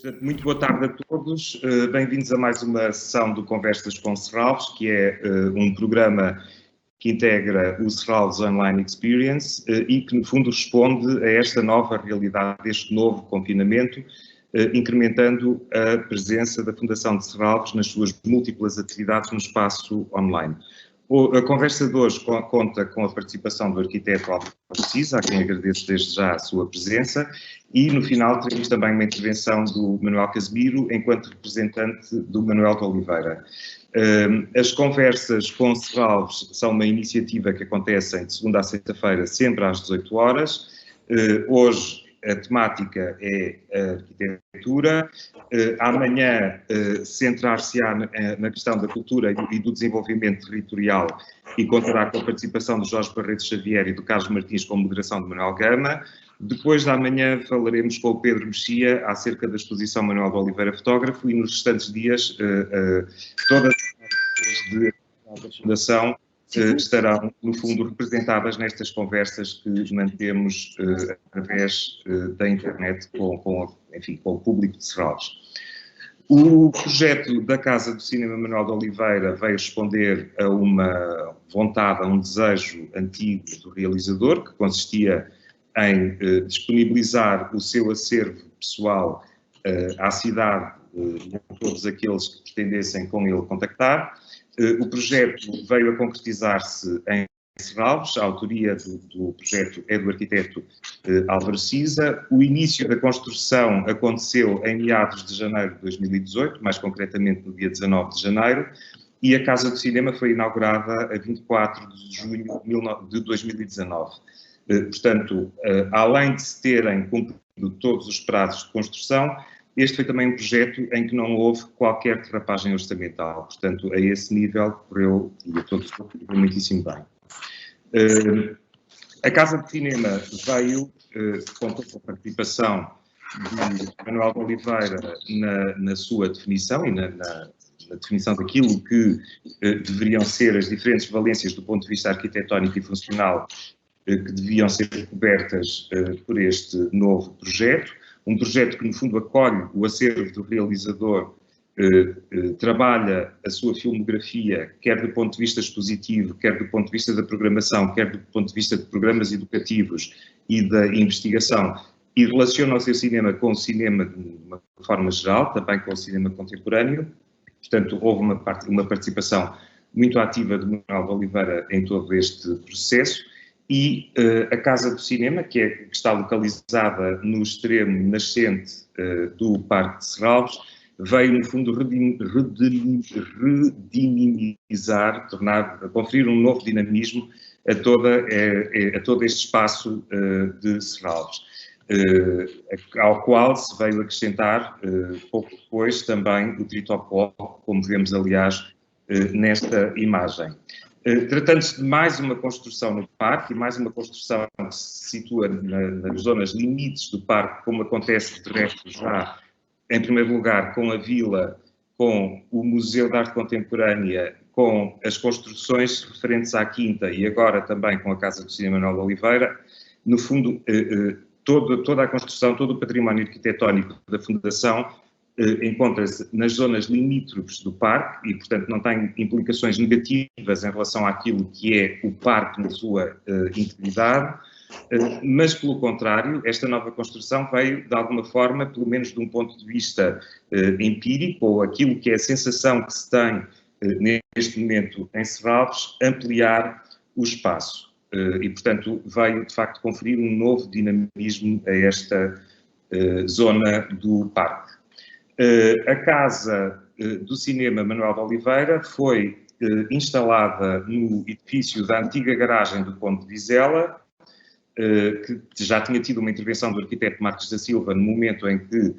Portanto, muito boa tarde a todos, bem-vindos a mais uma sessão do Conversas com Serralves, que é um programa que integra o Serralves Online Experience e que, no fundo, responde a esta nova realidade, este novo confinamento, incrementando a presença da Fundação de Serralves nas suas múltiplas atividades no espaço online. A conversa de hoje conta com a participação do arquiteto Álvaro Cisa, a quem agradeço desde já a sua presença, e no final teremos também uma intervenção do Manuel Casimiro, enquanto representante do Manuel de Oliveira. As conversas com Serralves são uma iniciativa que acontece de segunda a sexta-feira, sempre às 18 horas. Hoje a temática é a arquitetura, amanhã centrar-se-á na questão da cultura e do desenvolvimento territorial e contará com a participação de Jorge Barreto Xavier e do Carlos Martins com moderação de Manuel Gama. Depois da manhã falaremos com o Pedro Mexia acerca da exposição Manuel de Oliveira Fotógrafo e nos restantes dias todas as da Fundação estarão, no fundo, representadas nestas conversas que mantemos através da internet com o público de Serralves. O projeto da Casa do Cinema Manuel de Oliveira veio responder a uma vontade, a um desejo antigo do realizador, que consistia em disponibilizar o seu acervo pessoal à cidade e a todos aqueles que pretendessem com ele contactar. O projeto veio a concretizar-se em Serralves, a autoria do projeto é do arquiteto Álvaro Cisa. O início da construção aconteceu em meados de janeiro de 2018, mais concretamente no dia 19 de janeiro, e a Casa do Cinema foi inaugurada a 24 de junho de 2019. Portanto, além de se terem cumprido todos os prazos de construção, este foi também um projeto em que não houve qualquer derrapagem orçamental. Portanto, a esse nível correu, e a todos correu muitíssimo bem. A Casa de Cinema veio, contou com a participação de Manuel de Oliveira na sua definição e na definição daquilo que deveriam ser as diferentes valências do ponto de vista arquitetónico e funcional que deviam ser cobertas por este novo projeto. Um projeto que, no fundo, acolhe o acervo do realizador, trabalha a sua filmografia, quer do ponto de vista expositivo, quer do ponto de vista da programação, quer do ponto de vista de programas educativos e da investigação, e relaciona o seu cinema com o cinema de uma forma geral, também com o cinema contemporâneo. Portanto, houve uma participação muito ativa de Manuel de Oliveira em todo este processo. E a Casa do Cinema, que está localizada no extremo nascente do Parque de Serralves, veio, no fundo, redinamizar, conferir um novo dinamismo a todo este espaço de Serralves, ao qual se veio acrescentar, pouco depois, também o Tritopó, como vemos, aliás, nesta imagem. Tratando-se de mais uma construção no parque, e mais uma construção que se situa nas zonas limites do parque, como acontece de resto já, em primeiro lugar, com a Vila, com o Museu de Arte Contemporânea, com as construções referentes à Quinta e agora também com a Casa do Cinema Manuel de Oliveira. No fundo, toda a construção, todo o património arquitetónico da Fundação encontra-se nas zonas limítrofes do parque e, portanto, não tem implicações negativas em relação àquilo que é o parque na sua integridade, mas, pelo contrário, esta nova construção veio, de alguma forma, pelo menos de um ponto de vista empírico, ou aquilo que é a sensação que se tem neste momento em Serralves, ampliar o espaço. E, portanto, veio, de facto, conferir um novo dinamismo a esta zona do parque. A Casa do Cinema Manuel de Oliveira foi instalada no edifício da antiga garagem do Ponte de Vizela, que já tinha tido uma intervenção do arquiteto Marcos da Silva no momento em que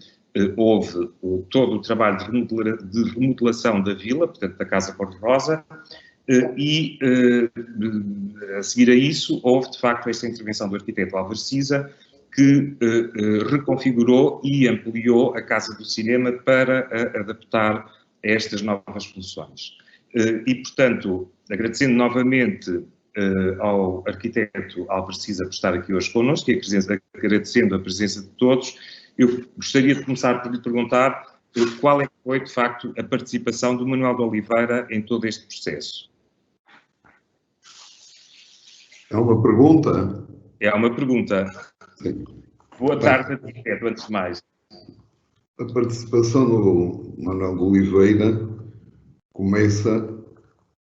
houve todo o trabalho de remodelação da vila, portanto da Casa Cor-de-Rosa, e a seguir a isso houve de facto esta intervenção do arquiteto Álvaro Cisa, que reconfigurou e ampliou a Casa do Cinema para a adaptar a estas novas funções. E, portanto, agradecendo novamente ao arquiteto Álvaro Cisa por estar aqui hoje connosco e agradecendo a presença de todos, Eu gostaria de começar por lhe perguntar qual é que foi, de facto, a participação do Manuel de Oliveira em todo este processo. É uma pergunta? É uma pergunta. Sim. Boa tarde, antes de mais. A participação do Manuel de Oliveira começa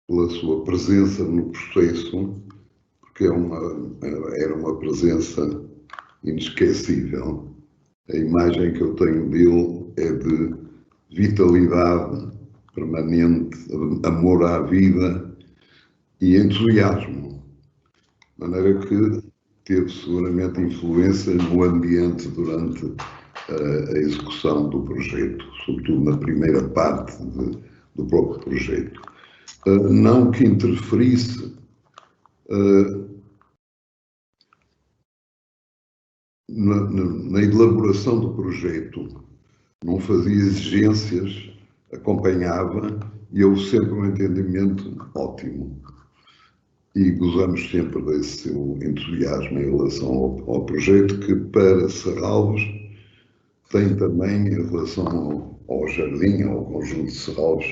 pela sua presença no processo, porque era uma presença inesquecível. A imagem que eu tenho dele é de vitalidade permanente, amor à vida e entusiasmo. De maneira que teve seguramente influência no ambiente durante a execução do projeto, sobretudo na primeira parte do próprio projeto. Não que interferisse na elaboração do projeto, não fazia exigências, acompanhava e houve sempre um entendimento ótimo. E gozamos sempre desse seu entusiasmo em relação ao projeto, que para Serralves tem também, em relação ao jardim, ao conjunto de Serralves,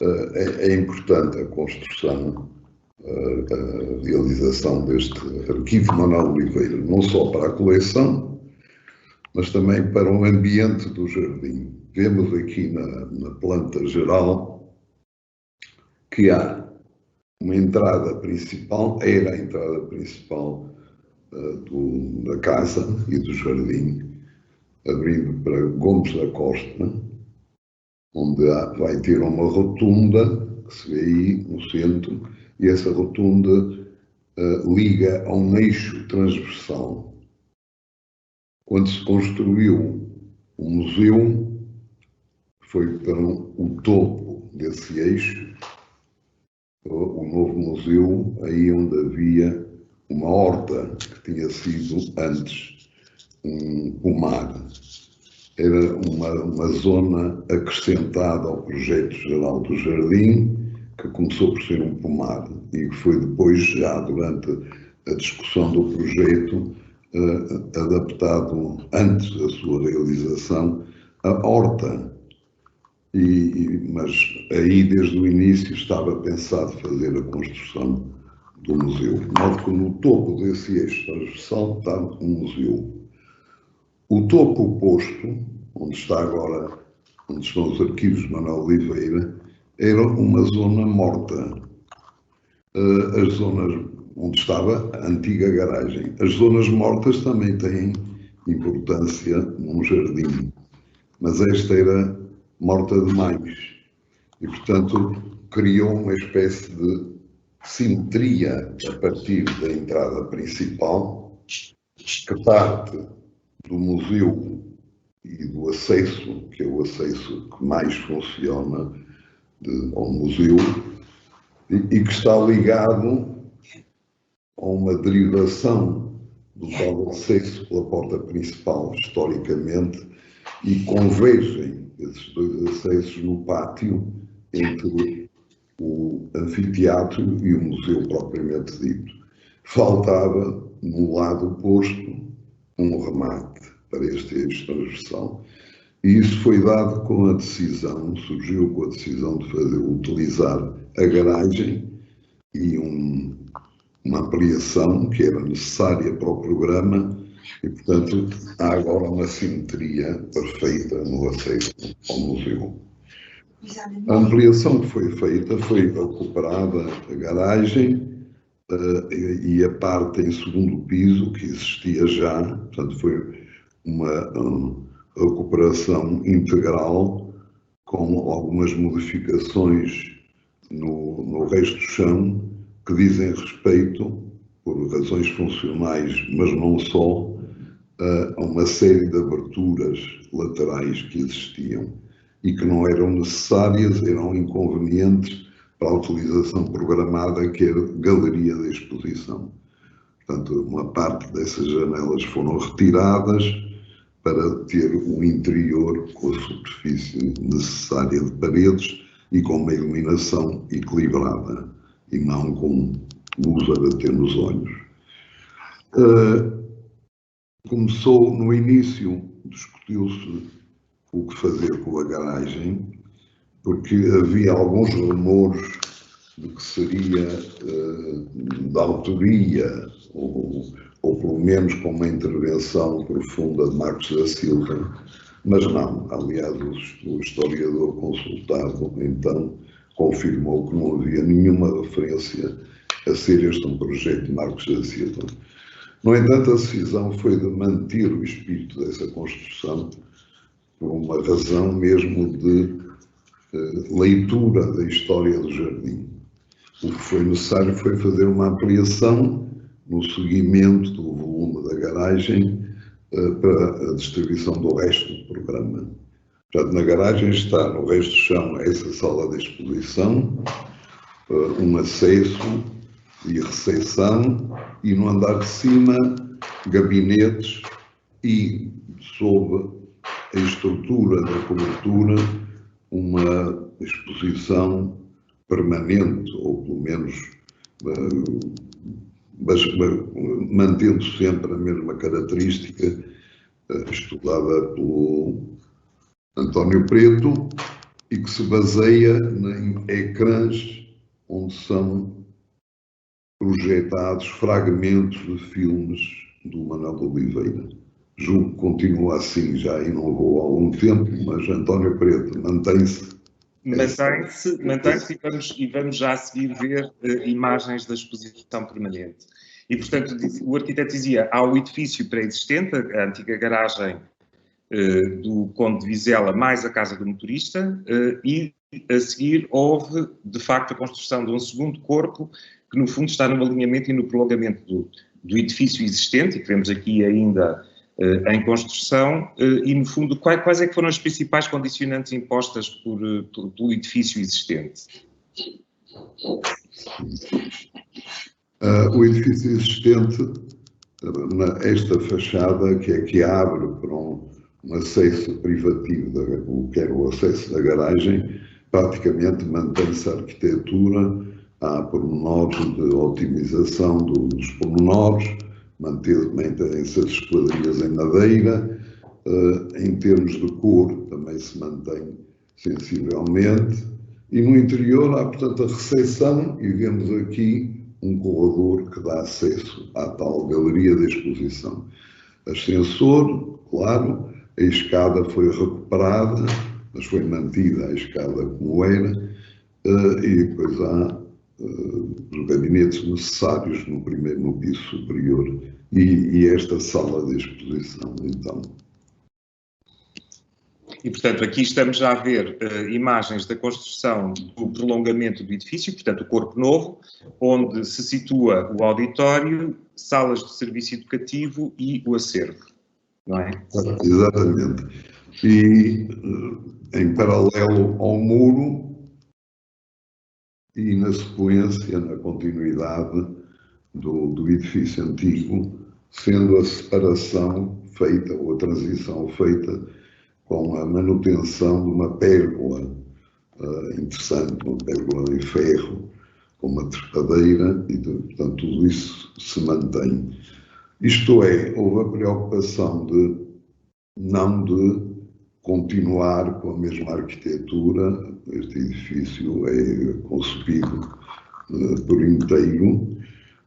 é importante a construção, a realização deste arquivo Manuel Oliveira, não só para a coleção, mas também para o ambiente do jardim. Vemos aqui na planta geral que há uma entrada principal, era a entrada principal da casa e do jardim, abrindo para Gomes da Costa, onde vai ter uma rotunda, que se vê aí no centro, e essa rotunda liga a um eixo transversal. Quando se construiu o museu, foi para o topo desse eixo, o novo museu, aí onde havia uma horta que tinha sido antes um pomar. Era uma zona acrescentada ao projeto geral do jardim, que começou por ser um pomar e que foi depois, já durante a discussão do projeto, adaptado antes da sua realização a horta. Mas aí, desde o início, estava pensado fazer a construção do museu. De modo que no topo desse eixo transversal está um museu. O topo oposto, onde está agora, onde estão os arquivos de Manuel Oliveira, era uma zona morta. As zonas onde estava a antiga garagem. As zonas mortas também têm importância num jardim, mas esta era morta demais e, portanto, criou uma espécie de simetria a partir da entrada principal, que parte do museu e do acesso, que é o acesso que mais funciona ao museu, e que está ligado a uma derivação do tal acesso pela porta principal, historicamente, e convergem esses dois acessos no pátio entre o anfiteatro e o museu propriamente dito. Faltava, no lado oposto, um remate para este eixo transversal. E isso foi dado com a decisão, surgiu com a decisão de utilizar a garagem e uma ampliação que era necessária para o programa e, portanto, há agora uma simetria perfeita no acesso ao museu. A ampliação que foi feita foi recuperada a garagem e a parte em segundo piso que existia já, portanto, foi uma recuperação integral com algumas modificações no resto do chão que dizem respeito, por razões funcionais, mas não só, a uma série de aberturas laterais que existiam e que não eram necessárias, eram inconvenientes para a utilização programada, que era galeria de exposição. Portanto, uma parte dessas janelas foram retiradas para ter um interior com a superfície necessária de paredes e com uma iluminação equilibrada e não com luz a bater nos olhos. Começou no início discutiu-se o que fazer com a garagem, porque havia alguns rumores de que seria da autoria, ou pelo menos com uma intervenção profunda de Marcos da Silva, mas não. Aliás, o historiador consultado, então, confirmou que não havia nenhuma referência a ser este um projeto de Marcos da Silva. No entanto, a decisão foi de manter o espírito dessa construção por uma razão mesmo de leitura da história do jardim. O que foi necessário foi fazer uma ampliação no seguimento do volume da garagem para a distribuição do resto do programa. Portanto, na garagem está, no resto do chão, essa sala de exposição, um acesso e recepção, e no andar de cima, gabinetes e, sob a estrutura da cobertura, uma exposição permanente, ou pelo menos mantendo sempre a mesma característica estudada pelo António Preto e que se baseia em ecrãs onde são projetados fragmentos de filmes do Manuel de Oliveira. Julgo que continua assim já e não vou há algum tempo, mas António Preto mantém-se. Mantém-se e vamos já a seguir ver imagens da exposição permanente. E, portanto, o arquiteto dizia, há o edifício pré-existente, a antiga garagem do Conde de Vizela, mais a casa do motorista, e a seguir houve, de facto, a construção de um segundo corpo, que no fundo está no alinhamento e no prolongamento do edifício existente, e que vemos aqui ainda em construção, e no fundo, quais é que foram as principais condicionantes impostas pelo edifício existente? O edifício existente, esta fachada, que abre para um acesso privativo, que era o acesso da garagem, praticamente mantém-se a arquitetura, há pormenores de otimização dos pormenores, mantém-se as esquadrias em madeira, em termos de cor também se mantém sensivelmente, e no interior há, portanto, a recepção, e vemos aqui um corredor que dá acesso à tal galeria de exposição. Ascensor, claro, a escada foi recuperada, mas foi mantida a escada como era, e depois há os gabinetes necessários no piso superior e esta sala de exposição, então. E, portanto, aqui estamos já a ver imagens da construção do prolongamento do edifício, portanto, o corpo novo, onde se situa o auditório, salas de serviço educativo e o acervo, não é? Exatamente. E em paralelo ao muro, e na sequência, na continuidade do edifício antigo, sendo a separação feita, ou a transição feita, com a manutenção de uma pérgola interessante, uma pérgola em ferro, com uma trepadeira, e portanto tudo isso se mantém. Isto é, houve a preocupação não de continuar com a mesma arquitetura. Este edifício é concebido por inteiro,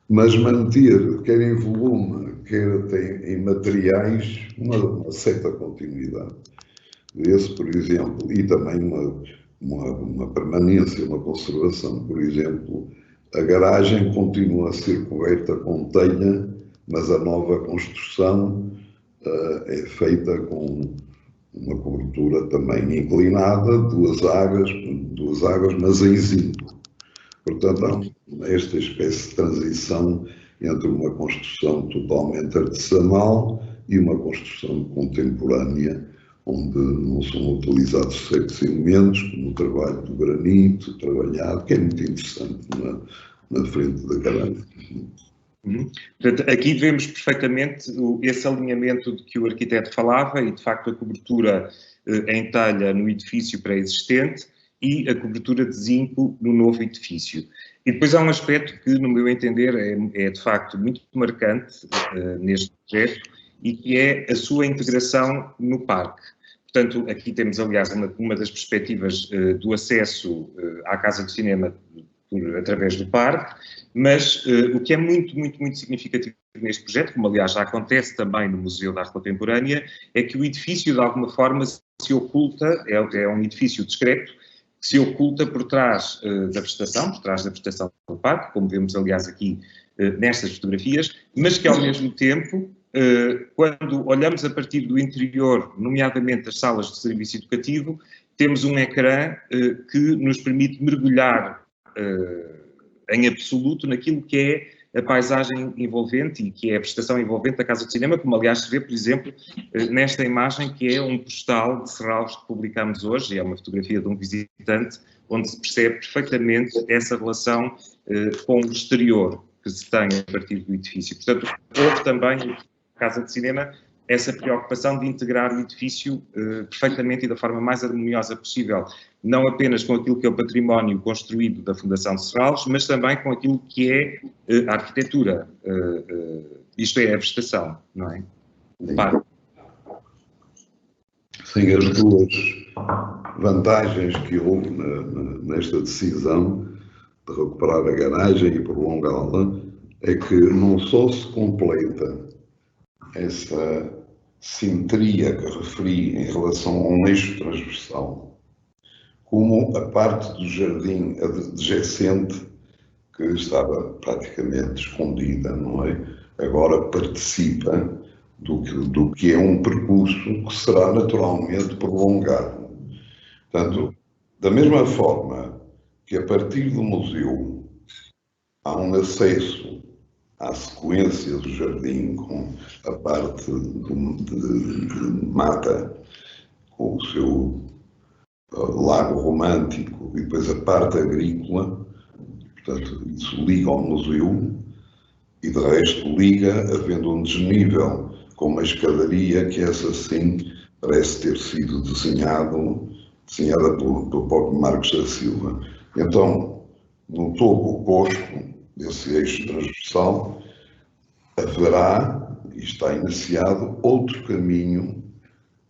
mas manter, quer em volume, quer em materiais, uma certa continuidade. Esse, por exemplo, e também uma permanência, uma conservação. Por exemplo, a garagem continua a ser coberta com telha, mas a nova construção é feita com uma cobertura também inclinada, duas águas, mas em zinco. Portanto, há esta espécie de transição entre uma construção totalmente artesanal e uma construção contemporânea, onde não são utilizados certos elementos, como o trabalho do granito trabalhado, que é muito interessante na frente da garagem. Portanto, aqui vemos perfeitamente esse alinhamento de que o arquiteto falava e, de facto, a cobertura em telha no edifício pré-existente e a cobertura de zinco no novo edifício. E depois há um aspecto que, no meu entender, é de facto muito marcante neste projeto, e que é a sua integração no parque. Portanto, aqui temos, aliás, uma das perspectivas do acesso à Casa do Cinema através do parque, mas o que é muito, muito, muito significativo neste projeto, como aliás já acontece também no Museu de Arte Contemporânea, é que o edifício de alguma forma se oculta, é um edifício discreto, que se oculta por trás da vegetação, do parque, como vemos aliás aqui nestas fotografias, mas que ao mesmo tempo, quando olhamos a partir do interior, nomeadamente das salas de serviço educativo, temos um ecrã que nos permite mergulhar em absoluto naquilo que é a paisagem envolvente e que é a prestação envolvente da Casa de Cinema, como aliás se vê, por exemplo, nesta imagem que é um postal de Serralves que publicamos hoje, é uma fotografia de um visitante, onde se percebe perfeitamente essa relação com o exterior que se tem a partir do edifício. Portanto, houve também, na Casa de Cinema, essa preocupação de integrar o edifício perfeitamente e da forma mais harmoniosa possível, não apenas com aquilo que é o património construído da Fundação de Serralves, mas também com aquilo que é a arquitetura, isto é, a vegetação, não é? Sim, as duas vantagens que houve nesta decisão de recuperar a garagem e prolongá-la é que não só se completa essa simetria que referi em relação a um eixo transversal, como a parte do jardim adjacente que estava praticamente escondida, não é? Agora participa do que é um percurso que será naturalmente prolongado. Portanto, da mesma forma que a partir do museu há um acesso à sequência do jardim com a parte de mata, com o seu lago romântico e depois a parte agrícola, portanto, isso liga ao museu e de resto liga havendo um desnível com uma escadaria que essa sim parece ter sido desenhada pelo próprio Marcos da Silva. Então, no topo oposto desse eixo transversal, haverá, e está iniciado, outro caminho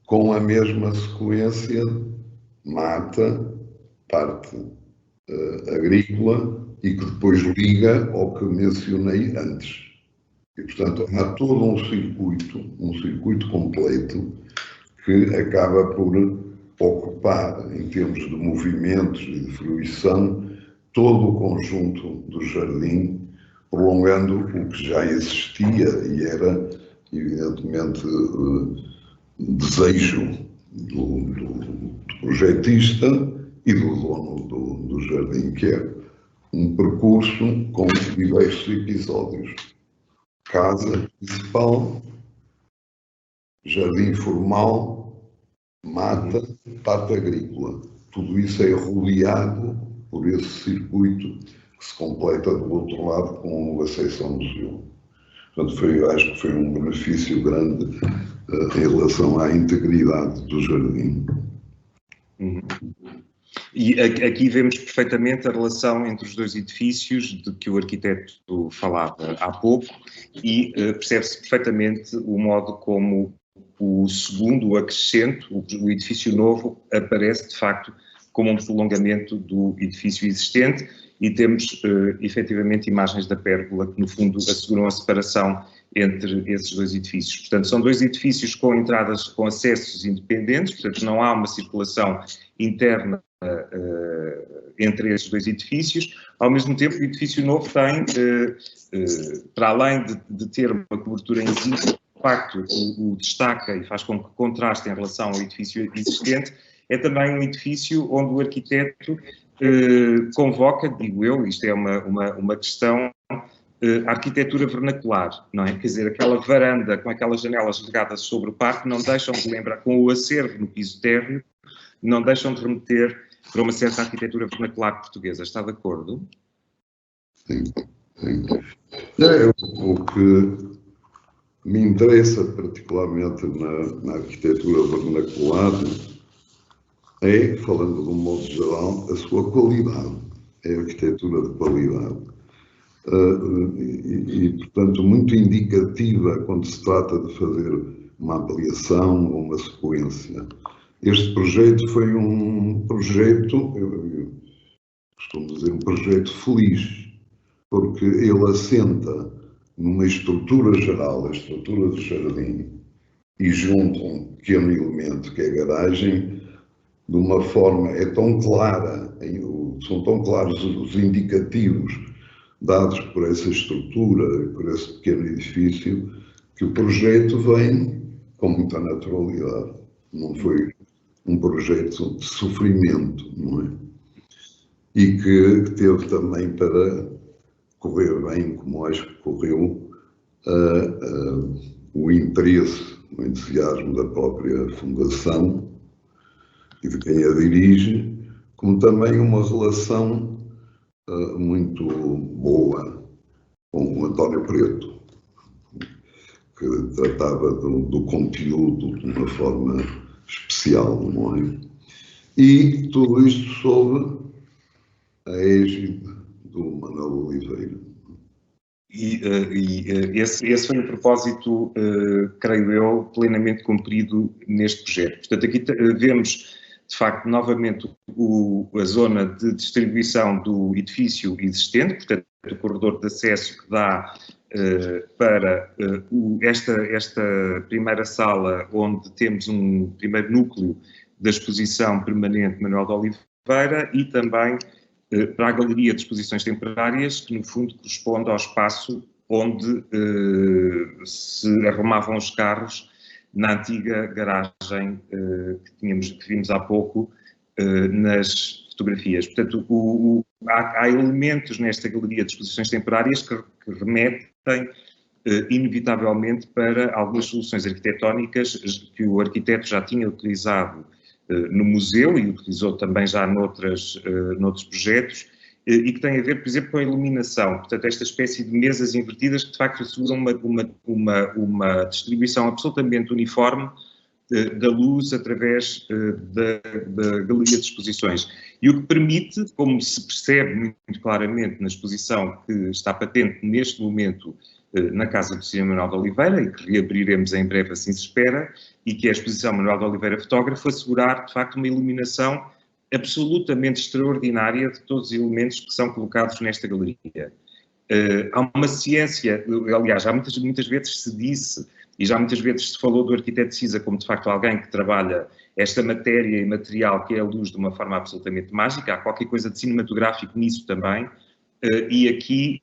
com a mesma sequência, mata, parte agrícola, e que depois liga ao que mencionei antes. E, portanto, há todo um circuito completo que acaba por ocupar, em termos de movimentos e de fruição, todo o conjunto do jardim, prolongando o que já existia e era, evidentemente, desejo do projetista e do dono do jardim, que é um percurso com diversos episódios. Casa principal, jardim formal, mata, parte agrícola. Tudo isso é rodeado por esse circuito que se completa do outro lado com o acesso ao museu. Portanto, acho que foi um benefício grande em relação à integridade do jardim. E aqui vemos perfeitamente a relação entre os dois edifícios de que o arquiteto falava há pouco e percebe-se perfeitamente o modo como o segundo, o acrescento, o edifício novo, aparece de facto como um prolongamento do edifício existente e temos efetivamente imagens da pérgola que no fundo asseguram a separação entre esses dois edifícios. Portanto, são dois edifícios com entradas, com acessos independentes, portanto não há uma circulação interna entre esses dois edifícios. Ao mesmo tempo, o edifício novo tem, para além de ter uma cobertura em zinco, de facto o destaca e faz com que contraste em relação ao edifício existente, é também um edifício onde o arquiteto convoca, digo eu, isto é uma questão, a arquitetura vernacular, não é? Quer dizer, aquela varanda com aquelas janelas ligadas sobre o parque não deixam de lembrar, com o acervo no piso térreo, não deixam de remeter para uma certa arquitetura vernacular portuguesa. Está de acordo? Sim, sim. O que me interessa particularmente na arquitetura vernacular é, falando de um modo geral, a sua qualidade. É a arquitetura de qualidade. portanto, muito indicativa quando se trata de fazer uma ampliação ou uma sequência. Este projeto foi um projeto, eu costumo dizer, um projeto feliz, porque ele assenta numa estrutura geral, a estrutura do jardim, e junta um pequeno elemento que é a garagem, de uma forma, é tão clara, são tão claros os indicativos dados por essa estrutura, por esse pequeno edifício, que o projeto vem com muita naturalidade. Não foi um projeto de sofrimento, não é? E que teve também para correr bem, como acho que correu, o interesse, o entusiasmo da própria Fundação e de quem a dirige, como também uma relação muito boa com o António Preto, que tratava do conteúdo de uma forma especial, não é? E tudo isto sob a égide do Manuel Oliveira. Esse foi o propósito, creio eu, plenamente cumprido neste projeto. Portanto, aqui vemos, de facto, novamente a zona de distribuição do edifício existente, portanto, o corredor de acesso que dá para esta primeira sala, onde temos um primeiro núcleo da exposição permanente Manuel de Oliveira, e também para a Galeria de Exposições Temporárias, que no fundo corresponde ao espaço onde se arrumavam os carros na antiga garagem que vimos há pouco nas fotografias. Portanto, há elementos nesta Galeria de Exposições Temporárias que remetem inevitavelmente para algumas soluções arquitetónicas que o arquiteto já tinha utilizado no museu e utilizou também já noutros projetos, e que tem a ver, por exemplo, com a iluminação. Portanto, esta espécie de mesas invertidas que, de facto, asseguram uma distribuição absolutamente uniforme da luz através da Galeria de Exposições. E o que permite, como se percebe muito claramente na exposição que está patente neste momento na Casa do Cinema Manuel de Oliveira, e que reabriremos em breve, assim se espera, e que é a exposição Manuel de Oliveira Fotógrafo, assegurar, de facto, uma iluminação absolutamente extraordinária de todos os elementos que são colocados nesta galeria. Há uma ciência, aliás, já muitas vezes se disse, e já muitas vezes se falou do arquiteto Cisa como, de facto, alguém que trabalha esta matéria e material que é a luz de uma forma absolutamente mágica. Há qualquer coisa de cinematográfico nisso também. E aqui,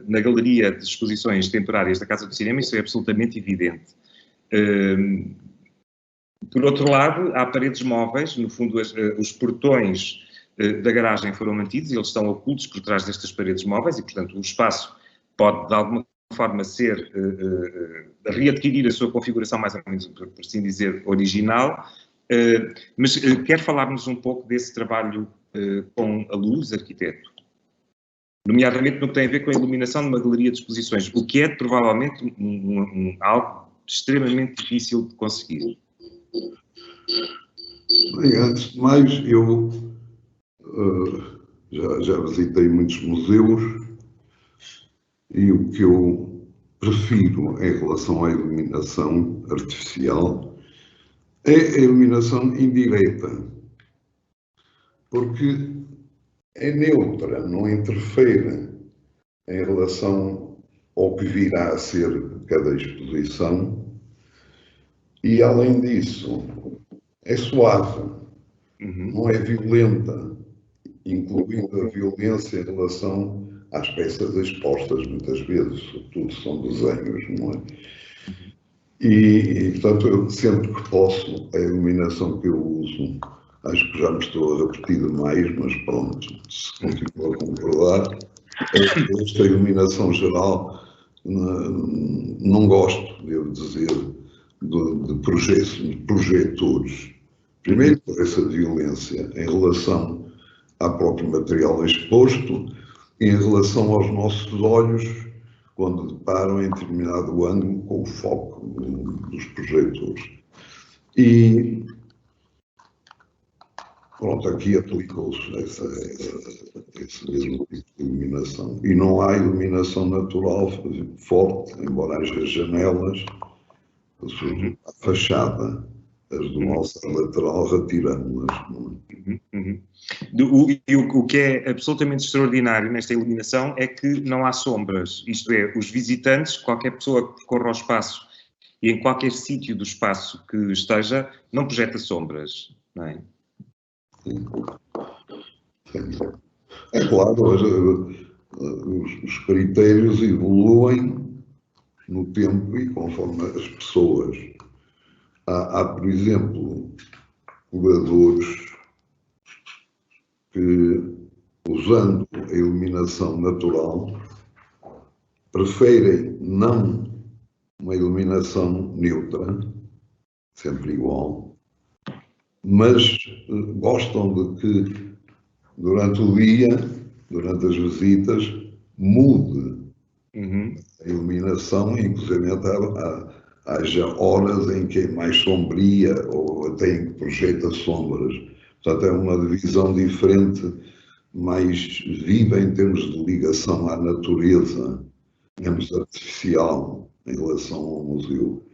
na Galeria de Exposições Temporárias da Casa do Cinema, isso é absolutamente evidente. Por outro lado, há paredes móveis, no fundo os portões da garagem foram mantidos, eles estão ocultos por trás destas paredes móveis e, portanto, o espaço pode, de alguma forma, readquirir a sua configuração, mais ou menos, por assim dizer, original. Mas quer falar-nos um pouco desse trabalho com a luz, arquiteto? Nomeadamente no que tem a ver com a iluminação de uma galeria de exposições, o que é provavelmente algo extremamente difícil de conseguir. Bem, antes de mais, eu já visitei muitos museus e o que eu prefiro em relação à iluminação artificial é a iluminação indireta, porque é neutra, não interfere em relação ao que virá a ser cada exposição e, além disso, é suave, não é violenta, incluindo a violência em relação às peças expostas, muitas vezes, sobretudo são desenhos, não é? E, portanto, eu sempre que posso, a iluminação que eu uso, acho que já me estou a repetir demais, mas pronto, se continuo a concordar, esta iluminação geral, não gosto, devo dizer, de projetores. Primeiro, por essa violência em relação ao próprio material exposto e em relação aos nossos olhos, quando deparam em determinado ângulo com o foco dos projetores. E Pronto, aqui aplicou-se esse mesmo tipo de iluminação. E não há iluminação natural forte, embora haja janelas, sobretudo a fachada, as do alçar lateral, retiramos-las. O que é absolutamente extraordinário nesta iluminação é que não há sombras, isto é, os visitantes, qualquer pessoa que percorra o espaço e em qualquer sítio do espaço que esteja, não projeta sombras, não é? Sim. É claro, os critérios evoluem no tempo e conforme as pessoas. Há, por exemplo, curadores que, usando a iluminação natural, preferem não uma iluminação neutra, sempre igual, mas gostam de que durante o dia, durante as visitas, mude a iluminação, inclusive haja horas em que é mais sombria ou até em que projeta sombras. Portanto, é uma divisão diferente, mais viva em termos de ligação à natureza, menos artificial em relação ao museu.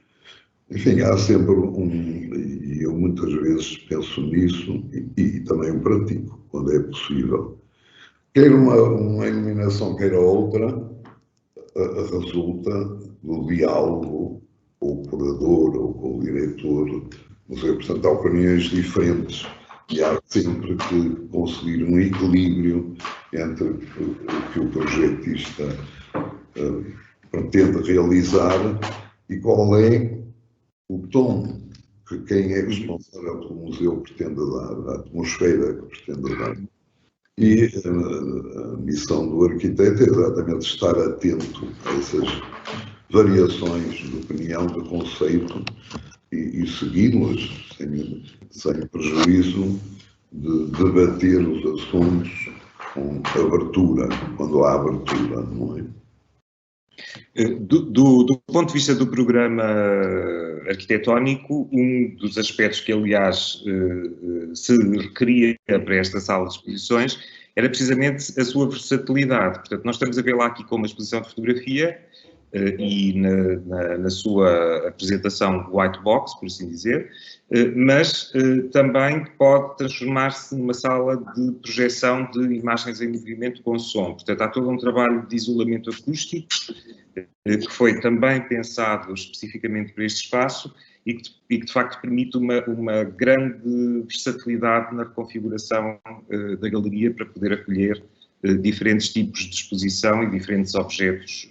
Enfim, há sempre e eu muitas vezes penso nisso e também o pratico, quando é possível. Quer uma iluminação, quer a outra, resulta do diálogo com o curador ou com o diretor do museu. Portanto, há opiniões diferentes e há sempre que conseguir um equilíbrio entre o que o projetista pretende realizar e qual é o tom que quem é responsável pelo museu pretende dar, a atmosfera que pretende dar. E a missão do arquiteto é exatamente estar atento a essas variações de opinião, de conceito e segui-las sem prejuízo de debater os assuntos com abertura, quando há abertura, não é? Do ponto de vista do programa arquitetónico, um dos aspectos que, aliás, se requeria para esta sala de exposições era precisamente a sua versatilidade. Portanto, nós estamos a ver lá aqui com uma exposição de fotografia e na sua apresentação white box, por assim dizer, mas também pode transformar-se numa sala de projeção de imagens em movimento com som. Portanto, há todo um trabalho de isolamento acústico que foi também pensado especificamente para este espaço e que de facto permite uma grande versatilidade na configuração da galeria para poder acolher diferentes tipos de exposição e diferentes objetos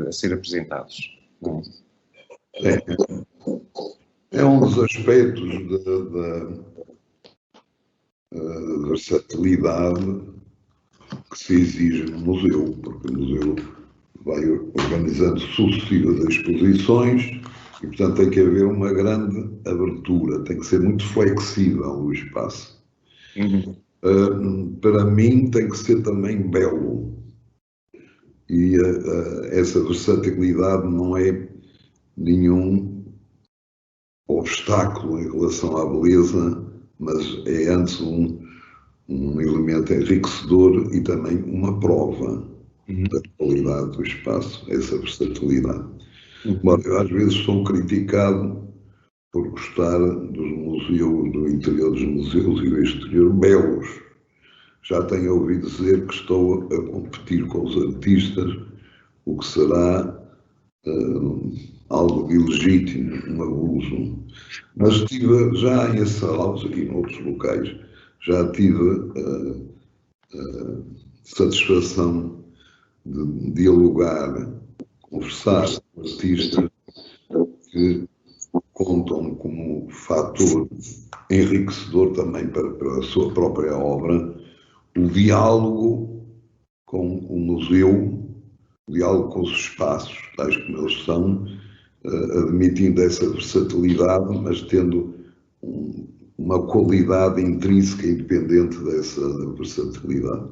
a ser apresentados. É um dos aspectos da versatilidade que se exige no museu, porque o museu vai organizando sucessivas exposições e, portanto, tem que haver uma grande abertura, tem que ser muito flexível o espaço. Para mim, tem que ser também belo. E essa versatilidade não é nenhum obstáculo em relação à beleza, mas é antes um elemento enriquecedor e também uma prova da qualidade do espaço, essa versatilidade. Bom, eu às vezes sou criticado por gostar dos museus, do interior dos museus e do exterior belos. Já tenho ouvido dizer que estou a competir com os artistas, o que será algo ilegítimo, um abuso. Mas tive já em salas e em outros locais, já tive satisfação de dialogar, conversar com artistas que contam como fator enriquecedor também para a sua própria obra o diálogo com o museu, o diálogo com os espaços, tais como eles são, admitindo essa versatilidade, mas tendo uma qualidade intrínseca independente dessa versatilidade.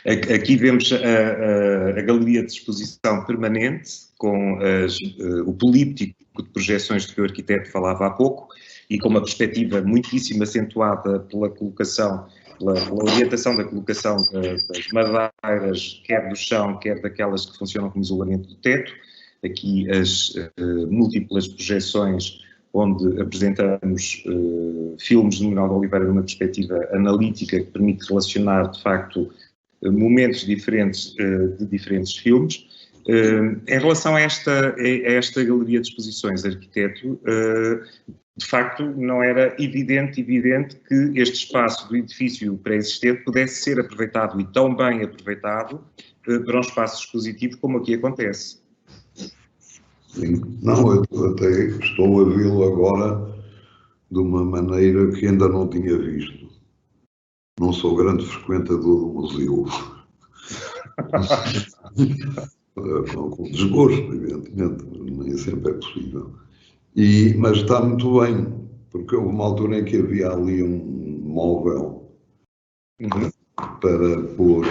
Aqui vemos a galeria de exposição permanente, com o políptico de projeções de que o arquiteto falava há pouco, e com uma perspectiva muitíssimo acentuada pela colocação, pela orientação da colocação das madeiras, quer do chão, quer daquelas que funcionam como isolamento do teto. Aqui as múltiplas projeções onde apresentamos filmes de Manuel de Oliveira numa perspectiva analítica que permite relacionar, de facto, momentos diferentes de diferentes filmes. Em relação a esta galeria de exposições de arquiteto, de facto, não era evidente que este espaço do edifício pré-existente pudesse ser aproveitado, e tão bem aproveitado, para um espaço expositivo como aqui acontece. Sim. Não, eu até estou a vê-lo agora de uma maneira que ainda não tinha visto. Não sou grande frequentador do museu. Com desgosto, evidentemente, nem sempre é possível. Mas está muito bem, porque houve uma altura em que havia ali um móvel para pôr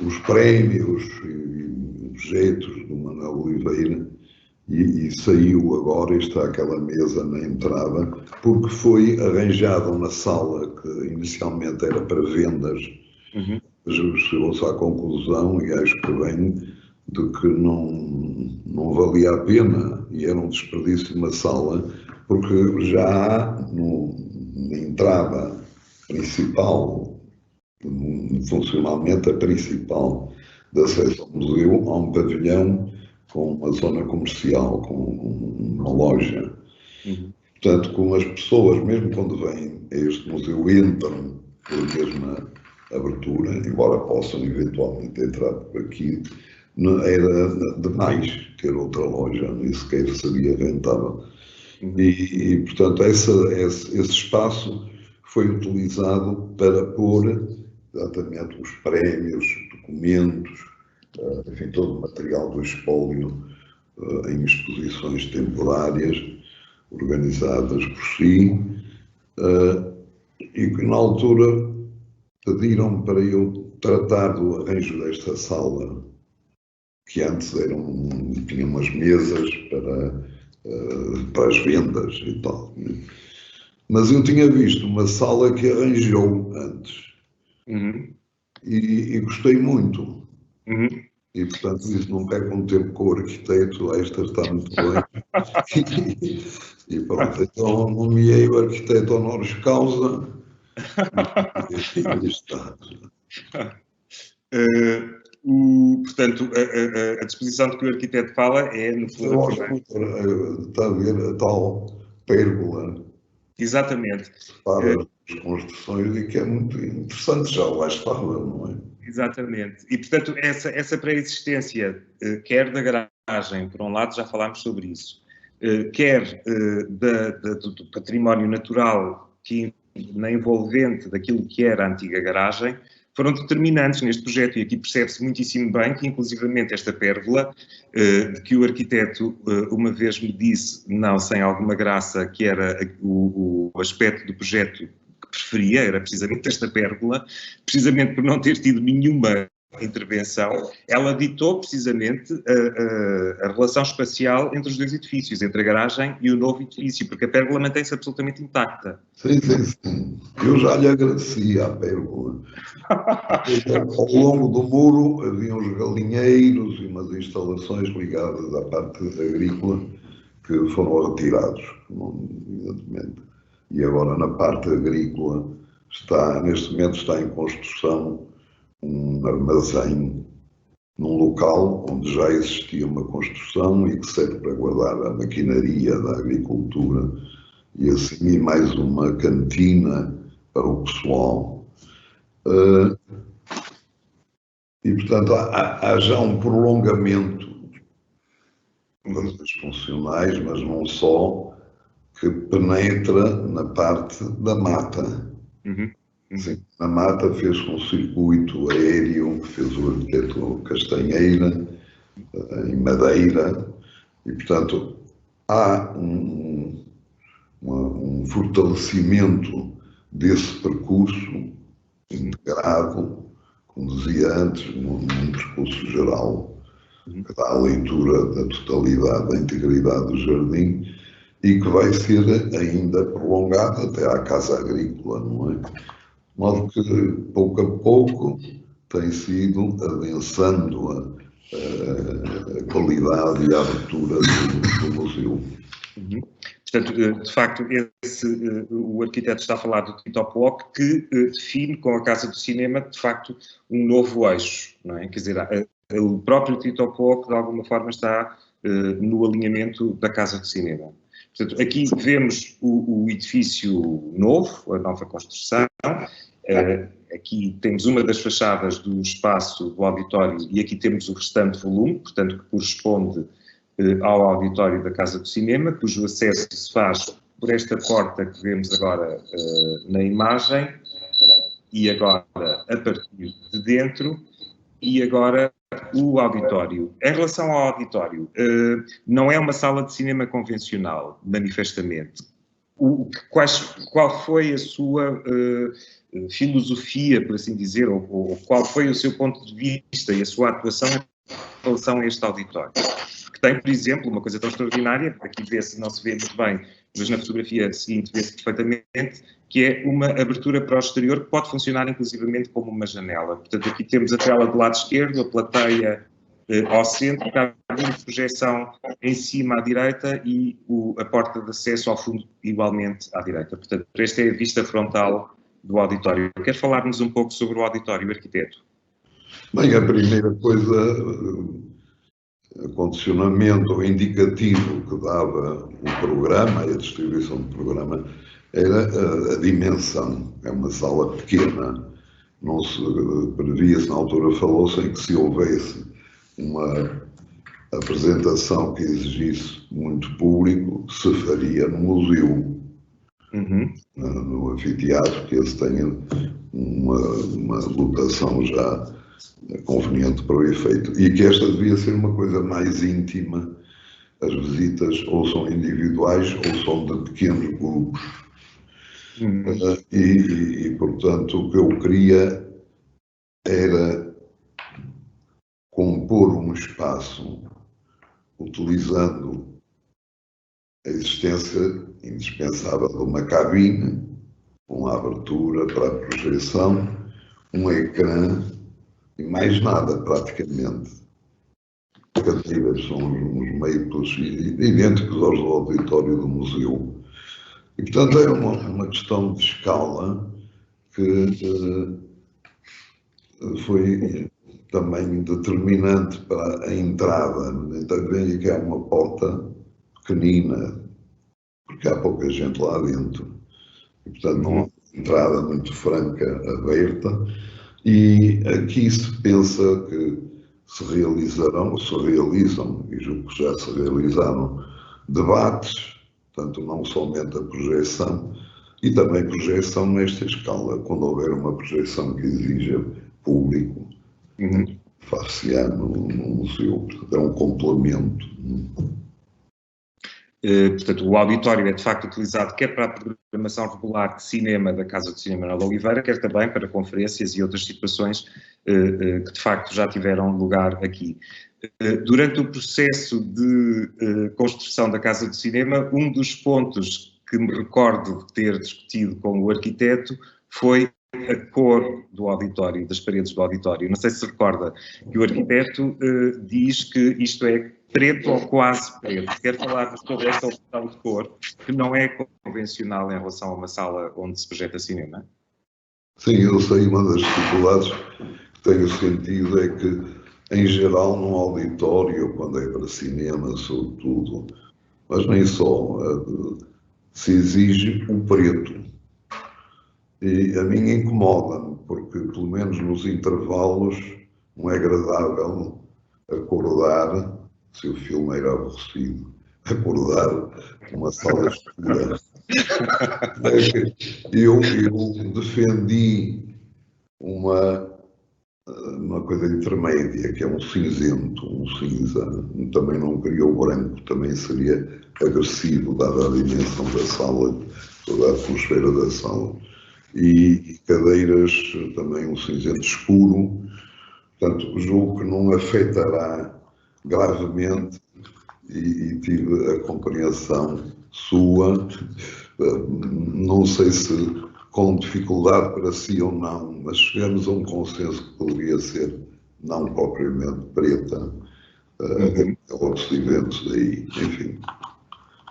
os prémios e objetos do Manuel Oliveira, e saiu agora, está aquela mesa na entrada, porque foi arranjada uma sala que inicialmente era para vendas, chegou-se à conclusão, e acho que bem, de que não valia a pena, e era um desperdício uma sala, porque já há na entrada principal, funcionalmente a principal de acesso ao museu, há um pavilhão com uma zona comercial, com uma loja. Portanto, como as pessoas, mesmo quando vêm a este museu, entram pela mesma abertura, embora possam eventualmente entrar por aqui, era demais ter outra loja, nem sequer seria rentável. Portanto, esse espaço foi utilizado para pôr exatamente os prémios, documentos, enfim, todo o material do espólio em exposições temporárias organizadas por si, e que na altura pediram para eu tratar do arranjo desta sala, que antes tinha umas mesas para as vendas e tal. Mas eu tinha visto uma sala que arranjou antes e gostei muito. E, portanto, isso não pega um tempo com o arquiteto, esta está muito bem. E pronto, então nomeei o arquiteto honoris causa e está. Portanto, a disposição de que o arquiteto fala é, no fundo, eu acho que está a ver a tal pérgola. Exatamente. Para as construções, e que é muito interessante, já lá estava, não é? Exatamente. E, portanto, essa pré-existência, quer da garagem, por um lado, já falámos sobre isso, quer do património natural na envolvente daquilo que era a antiga garagem, foram determinantes neste projeto, e aqui percebe-se muitíssimo bem que, inclusivamente, esta pérgola, de que o arquiteto uma vez me disse, não sem alguma graça, que era o aspecto do projeto que preferia, era precisamente esta pérgola, precisamente por não ter tido nenhuma intervenção, ela ditou precisamente a relação espacial entre os dois edifícios, entre a garagem e o novo edifício, porque a pérgola mantém-se absolutamente intacta. Sim, sim, sim. Eu já lhe agradeci à pérgola. Ao longo do muro havia uns galinheiros e umas instalações ligadas à parte agrícola que foram retirados, evidentemente. E agora na parte agrícola neste momento está em construção um armazém num local onde já existia uma construção e que serve para guardar a maquinaria da agricultura, e assim mais uma cantina para o pessoal. E, portanto, há já um prolongamento das funcionais, mas não só, que penetra na parte da mata. Sim, na mata fez um circuito aéreo que fez o arquiteto Castanheira, em madeira, e, portanto, há um fortalecimento desse percurso integrado, como dizia antes, num percurso geral, que dá a leitura da totalidade, da integridade do jardim, e que vai ser ainda prolongado até à Casa Agrícola, não é? De modo que, pouco a pouco, tem sido adensando a qualidade e a abertura do museu. Portanto, de facto, o arquiteto está a falar do Tito Block, que define com a Casa do Cinema, de facto, um novo eixo, não é? Quer dizer, o próprio Tito Block, de alguma forma, está no alinhamento da Casa do Cinema. Portanto, aqui vemos o edifício novo, a nova construção. Aqui temos uma das fachadas do espaço do auditório e aqui temos o restante volume, portanto, que corresponde ao auditório da Casa do Cinema, cujo acesso se faz por esta porta que vemos agora na imagem, e agora a partir de dentro, e agora o auditório. Em relação ao auditório, não é uma sala de cinema convencional, manifestamente. Qual foi a sua filosofia, por assim dizer, ou qual foi o seu ponto de vista e a sua atuação em relação a este auditório? Que tem, por exemplo, uma coisa tão extraordinária, aqui vê-se, não se vê muito bem, mas na fotografia seguinte vê-se perfeitamente, que é uma abertura para o exterior que pode funcionar inclusivamente como uma janela. Portanto, aqui temos a tela do lado esquerdo, a plateia ao centro, a projeção em cima à direita e a porta de acesso ao fundo igualmente à direita. Portanto, esta é a vista frontal do auditório. Quer falar-nos um pouco sobre o auditório, arquiteto? Bem, a primeira coisa, condicionamento indicativo que dava o programa e a distribuição do programa era a dimensão. É uma sala pequena, não se previa-se, na altura falou-se em que se houvesse uma apresentação que exigisse muito público, se faria no museu, no anfiteatro, que esse tenha uma lotação já conveniente para o efeito, e que esta devia ser uma coisa mais íntima. As visitas ou são individuais ou são de pequenos grupos. Portanto, o que eu queria era compor um espaço utilizando a existência indispensável de uma cabine, uma abertura para a projeção, um ecrã e mais nada, praticamente. Cadeiras são uns meios idênticos aos do auditório do museu. E, portanto, é uma questão de escala que foi também determinante para a entrada. Então, veja que é uma porta pequenina, porque há pouca gente lá dentro. E, portanto, não há uma entrada muito franca, aberta. E aqui se pensa que se realizarão, se realizam, e julgo que já se realizaram, debates, portanto, não somente a projeção, e também projeção nesta escala, quando houver uma projeção que exija público, far-se-á no museu, portanto, é um complemento. Portanto, o auditório é de facto utilizado quer para a programação regular de cinema da Casa do Cinema Manuel Oliveira, quer também para conferências e outras situações que de facto já tiveram lugar aqui. Durante o processo de construção da Casa do Cinema, um dos pontos que me recordo de ter discutido com o arquiteto foi a cor do auditório, das paredes do auditório. Não sei se recorda que o arquiteto diz que isto é preto ou quase preto. Quero falar sobre esta opção de cor, que não é convencional em relação a uma sala onde se projeta cinema? Sim, eu sei, uma das dificuldades que tenho sentido é que, em geral, num auditório, quando é para cinema, sobretudo, mas nem só, se exige o preto. E a mim incomoda-me, porque, pelo menos nos intervalos, não é agradável acordar, se o filme era aborrecido, acordar numa sala escura. Eu defendi uma coisa intermédia, que é um cinzento, um cinza. Também não queria o branco, também seria agressivo, dada a dimensão da sala, toda a atmosfera da sala. E cadeiras também um cinzento escuro. Portanto, julgo que não afetará gravemente e tive a compreensão sua, não sei se com dificuldade para si ou não, mas chegamos a um consenso que poderia ser não propriamente preta, outros eventos daí, enfim.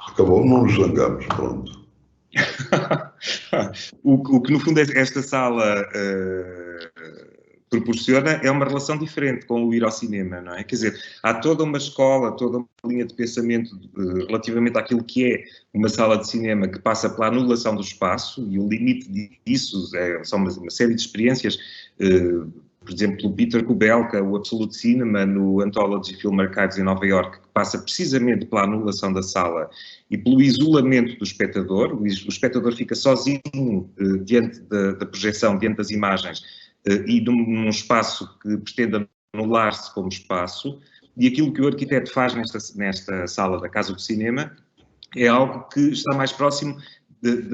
Acabou, não nos zangamos, pronto. O que no fundo esta sala proporciona é uma relação diferente com o ir ao cinema, não é? Quer dizer, há toda uma escola, toda uma linha de pensamento relativamente àquilo que é uma sala de cinema que passa pela anulação do espaço, e o limite disso são uma série de experiências, por exemplo, o Peter Kubelka, o Absolute Cinema, no Anthology Film Archives em Nova Iorque, que passa precisamente pela anulação da sala e pelo isolamento do espectador. O espectador fica sozinho diante da projeção, diante das imagens, e num espaço que pretende anular-se como espaço, e aquilo que o arquiteto faz nesta sala da Casa do Cinema é algo que está mais próximo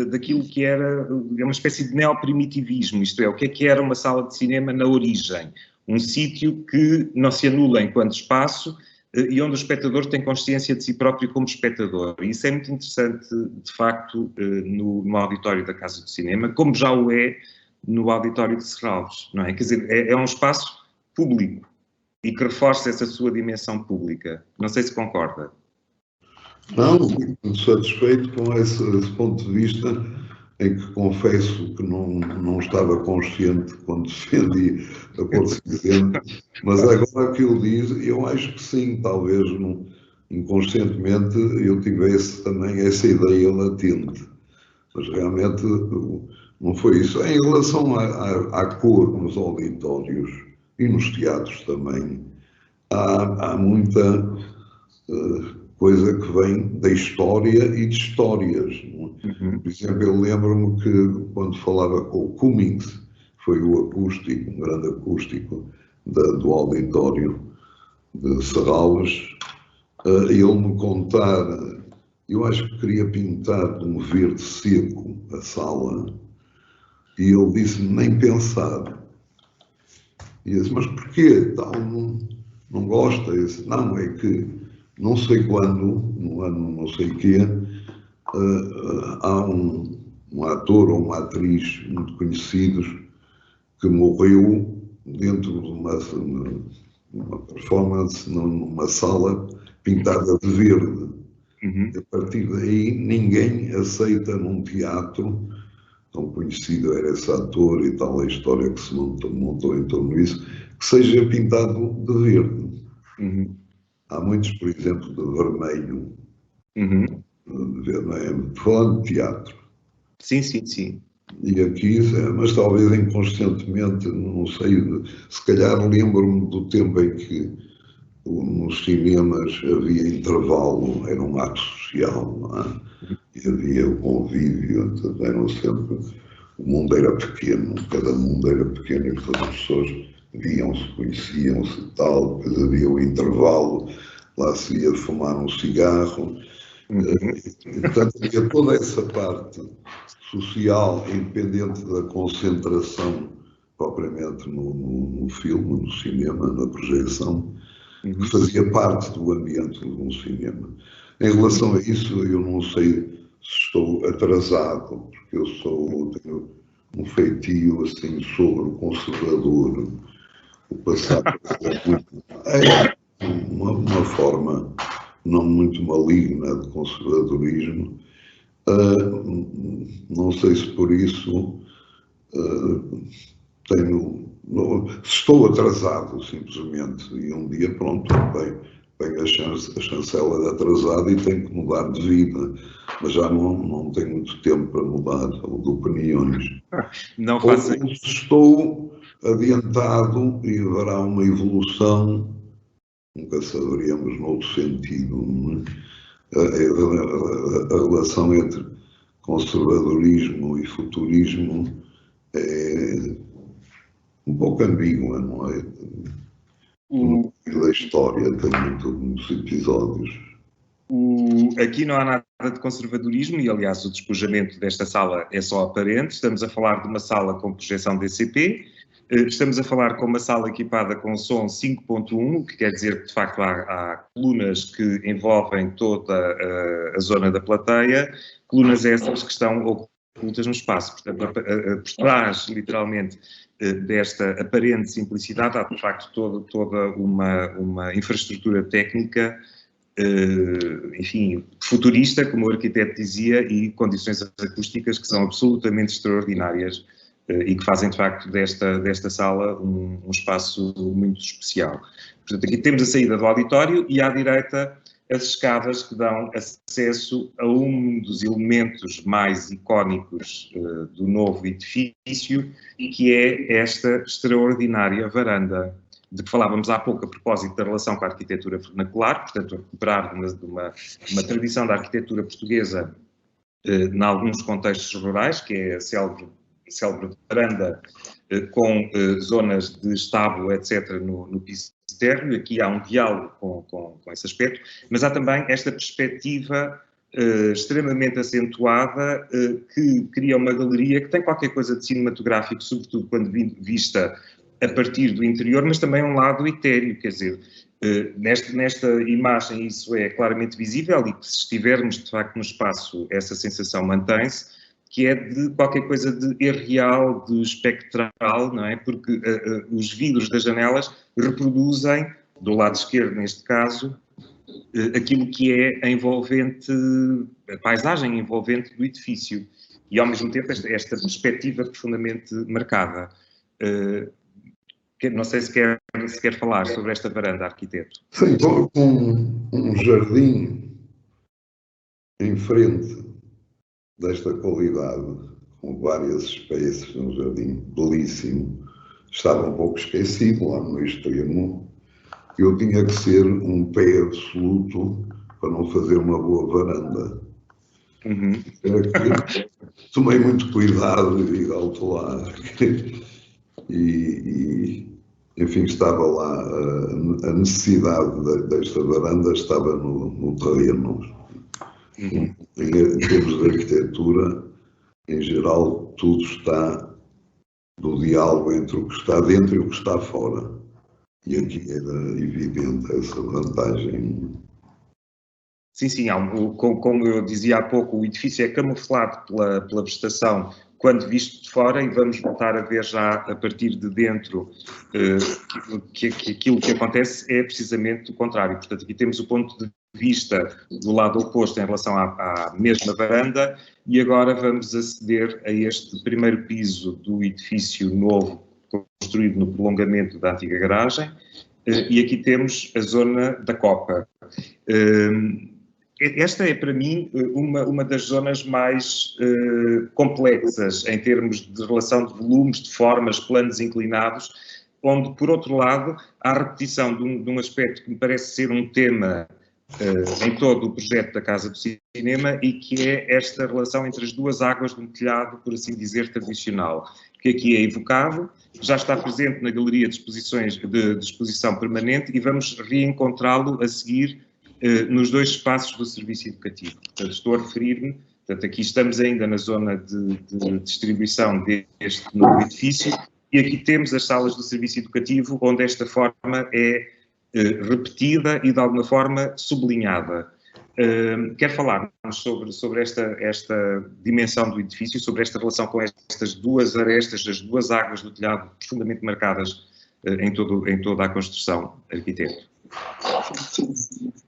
daquilo que era uma espécie de neoprimitivismo, isto é, o que era uma sala de cinema na origem, um sítio que não se anula enquanto espaço e onde o espectador tem consciência de si próprio como espectador. E isso é muito interessante, de facto, no auditório da Casa do Cinema, como já o é no auditório de Serralves, não é? Quer dizer, é um espaço público e que reforça essa sua dimensão pública. Não sei se concorda. Não, muito satisfeito com esse ponto de vista, em que confesso que não estava consciente quando defendi a Porto Presidente, mas agora que ele diz, eu acho que sim, talvez inconscientemente eu tivesse também essa ideia latente, mas realmente não foi isso. Em relação à cor nos auditórios e nos teatros também, há muita coisa que vem da história e de histórias. Por exemplo, eu lembro-me que quando falava com o Cummings, foi o acústico, um grande acústico do auditório de Serralves, ele me contar, eu acho que queria pintar de um verde seco a sala, e ele disse-me, nem pensar. E eu disse, mas porquê? Tal, não gosta? Eu disse, não, é que não sei quando, no ano não sei quê, há um ator ou uma atriz muito conhecidos que morreu dentro de uma performance numa sala pintada de verde. A partir daí, ninguém aceita num teatro, tão conhecido era esse ator e tal, a história que se montou em torno disso, que seja pintado de verde. Há muitos, por exemplo, de vermelho, falando de teatro. Sim, sim, sim. E aqui, mas talvez inconscientemente, não sei, se calhar lembro-me do tempo em que nos cinemas havia intervalo, era um ato social, não é? E havia o convívio, eram sempre, o mundo era pequeno, cada mundo era pequeno e todas as pessoas viam-se, conheciam-se e tal, depois havia o intervalo, lá se ia fumar um cigarro, e, portanto havia toda essa parte social, independente da concentração propriamente no filme, no cinema, na projeção, que fazia parte do ambiente de um cinema. Em relação a isso, eu não sei se estou atrasado, porque eu tenho um feitio assim sobre o conservador. O passado é uma forma não muito maligna de conservadorismo. Não sei se por isso estou atrasado, simplesmente, e um dia, pronto, tenho a chancela de atrasado e tenho que mudar de vida, mas já não tenho muito tempo para mudar de opiniões. Não faça isso. Estou adiantado e haverá uma evolução, nunca saberíamos noutro sentido, a relação entre conservadorismo e futurismo é um pouco ambígua, não é? No meio da história tem muitos episódios. Aqui não há nada de conservadorismo e, aliás, o despojamento desta sala é só aparente. Estamos a falar de uma sala com projeção DCP, Estamos a falar com uma sala equipada com som 5.1, o que quer dizer que, de facto, há colunas que envolvem toda a zona da plateia, colunas essas que estão ocultas no espaço. Portanto, por trás, literalmente, desta aparente simplicidade, há, de facto, toda uma infraestrutura técnica, enfim, futurista, como o arquiteto dizia, e condições acústicas que são absolutamente extraordinárias e que fazem, de facto, desta sala um espaço muito especial. Portanto, aqui temos a saída do auditório e à direita as escadas que dão acesso a um dos elementos mais icónicos do novo edifício, que é esta extraordinária varanda de que falávamos há pouco a propósito da relação com a arquitetura vernacular, portanto, a recuperar de uma tradição da arquitetura portuguesa em alguns contextos rurais, que é a célebre varanda com zonas de estábulo, etc., no piso térreo. Aqui há um diálogo com esse aspecto, mas há também esta perspectiva extremamente acentuada que cria uma galeria que tem qualquer coisa de cinematográfico, sobretudo quando vista a partir do interior, mas também um lado etéreo, quer dizer, nesta imagem isso é claramente visível e se estivermos de facto no espaço essa sensação mantém-se, que é de qualquer coisa de irreal, de espectral, não é? Porque os vidros das janelas reproduzem, do lado esquerdo neste caso, aquilo que é a paisagem envolvente do edifício e ao mesmo tempo esta perspectiva profundamente marcada. Não sei se quer falar sobre esta varanda, arquiteto. Sim, com um jardim em frente desta qualidade, com várias espécies, um jardim belíssimo, estava um pouco esquecido lá no extremo. Eu tinha que ser um pé absoluto para não fazer uma boa varanda. Uhum. Tomei muito cuidado e alto lá. E, enfim, estava lá, a necessidade desta varanda estava no terreno. Uhum. Em termos de arquitetura, em geral, tudo está do diálogo entre o que está dentro e o que está fora. E aqui era evidente essa vantagem. Sim, como eu dizia há pouco, o edifício é camuflado pela vegetação quando visto de fora, e vamos voltar a ver já a partir de dentro que aquilo que acontece é precisamente o contrário. Portanto, aqui temos o ponto de vista do lado oposto em relação à mesma varanda, e agora vamos aceder a este primeiro piso do edifício novo, construído no prolongamento da antiga garagem, e aqui temos a zona da copa. Esta é, para mim, uma das zonas mais complexas em termos de relação de volumes, de formas, planos inclinados, onde, por outro lado, há a repetição de um aspecto que me parece ser um tema em todo o projeto da Casa do Cinema, e que é esta relação entre as duas águas de um telhado, por assim dizer, tradicional, que aqui é evocado, já está presente na Galeria de Exposição Permanente, e vamos reencontrá-lo a seguir nos dois espaços do serviço educativo. Portanto, estou a referir-me, aqui estamos ainda na zona de distribuição deste novo edifício, e aqui temos as salas do serviço educativo, onde esta forma é repetida e, de alguma forma, sublinhada. Quer falar sobre esta dimensão do edifício, sobre esta relação com estas duas arestas, as duas águas do telhado profundamente marcadas em toda a construção, arquiteto?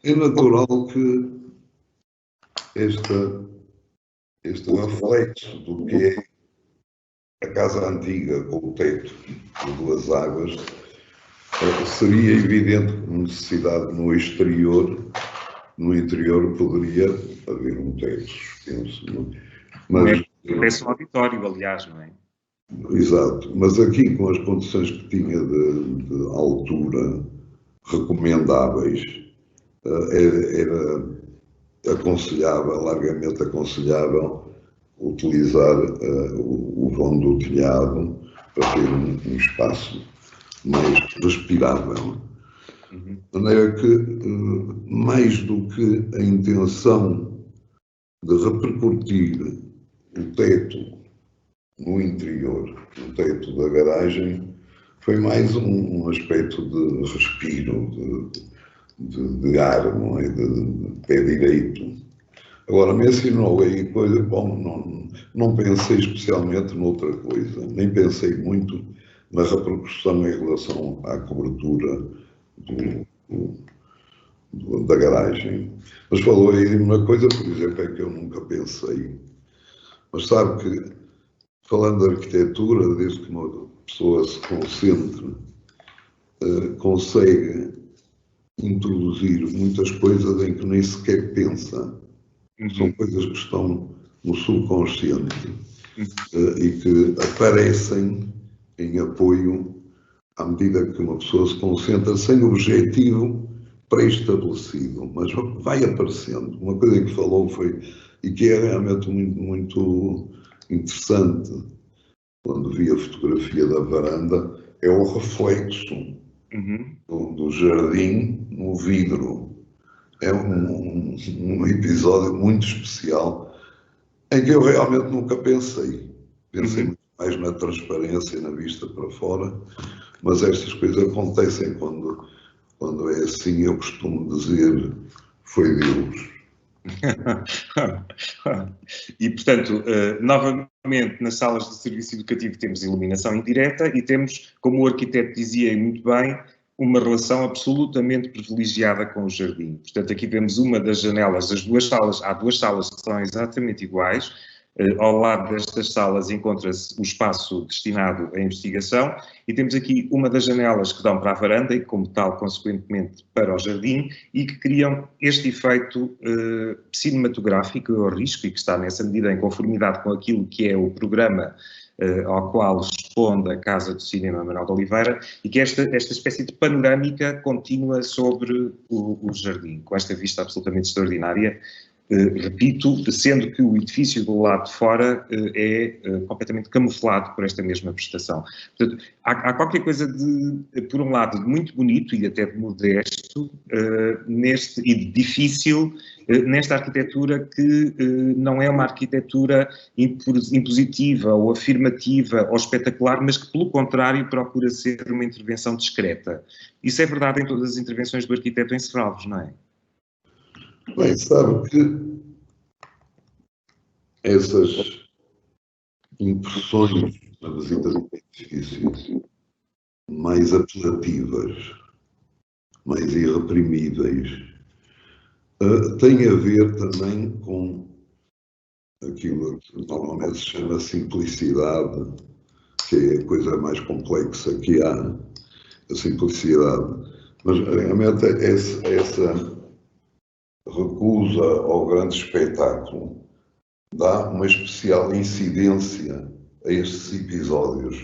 É natural que este reflexo do que é a casa antiga com o teto de duas águas seria evidente como necessidade no exterior. No interior poderia haver um teto suspenso. Mas parece um auditório, aliás, não é? Exato, mas aqui com as condições que tinha de altura recomendáveis, era aconselhável, largamente aconselhável, utilizar o vão do telhado para ter um espaço mais respirável. De maneira que, mais do que a intenção de repercutir o teto no interior, no teto da garagem, foi mais um aspecto de respiro, de ar, não é? De pé direito. Agora, mencionou aí coisa, bom, não pensei especialmente noutra coisa, nem pensei muito na repercussão em relação à cobertura da garagem. Mas falou aí de uma coisa, por exemplo, é que eu nunca pensei. Mas sabe que, falando de arquitetura, desde que uma pessoa se concentre, consegue introduzir muitas coisas em que nem sequer pensa. São coisas que estão no subconsciente e que aparecem em apoio à medida que uma pessoa se concentra sem objetivo pré-estabelecido, mas vai aparecendo. Uma coisa que falou foi, e que é realmente muito, muito interessante, quando vi a fotografia da varanda, é o reflexo do jardim no vidro. É um episódio muito especial em que eu realmente nunca pensei. Pensei muito mais na transparência, na vista para fora, mas estas coisas acontecem quando é assim. Eu costumo dizer, foi Deus. E, portanto, novamente, nas salas de serviço educativo temos iluminação indireta e temos, como o arquiteto dizia muito bem, uma relação absolutamente privilegiada com o jardim. Portanto, aqui vemos uma das janelas das duas salas. Há duas salas que são exatamente iguais. Ao lado destas salas encontra-se o espaço destinado à investigação e temos aqui uma das janelas que dão para a varanda e, como tal, consequentemente, para o jardim e que criam este efeito cinematográfico, eu arrisco, e que está nessa medida em conformidade com aquilo que é o programa ao qual responde a Casa do Cinema Manuel de Oliveira, e que esta espécie de panorâmica contínua sobre o jardim, com esta vista absolutamente extraordinária. Repito, sendo que o edifício do lado de fora é completamente camuflado por esta mesma prestação. Portanto, há qualquer coisa de, por um lado, de muito bonito e até de modesto e de difícil nesta arquitetura que não é uma arquitetura impositiva ou afirmativa ou espetacular, mas que, pelo contrário, procura ser uma intervenção discreta. Isso é verdade em todas as intervenções do arquiteto em Serralves, não é? Bem, sabe que essas impressões na visita do edifício mais apelativas, mais irreprimíveis, têm a ver também com aquilo que normalmente se chama simplicidade, que é a coisa mais complexa que há, a simplicidade. Mas realmente essa recusa ao grande espetáculo dá uma especial incidência a estes episódios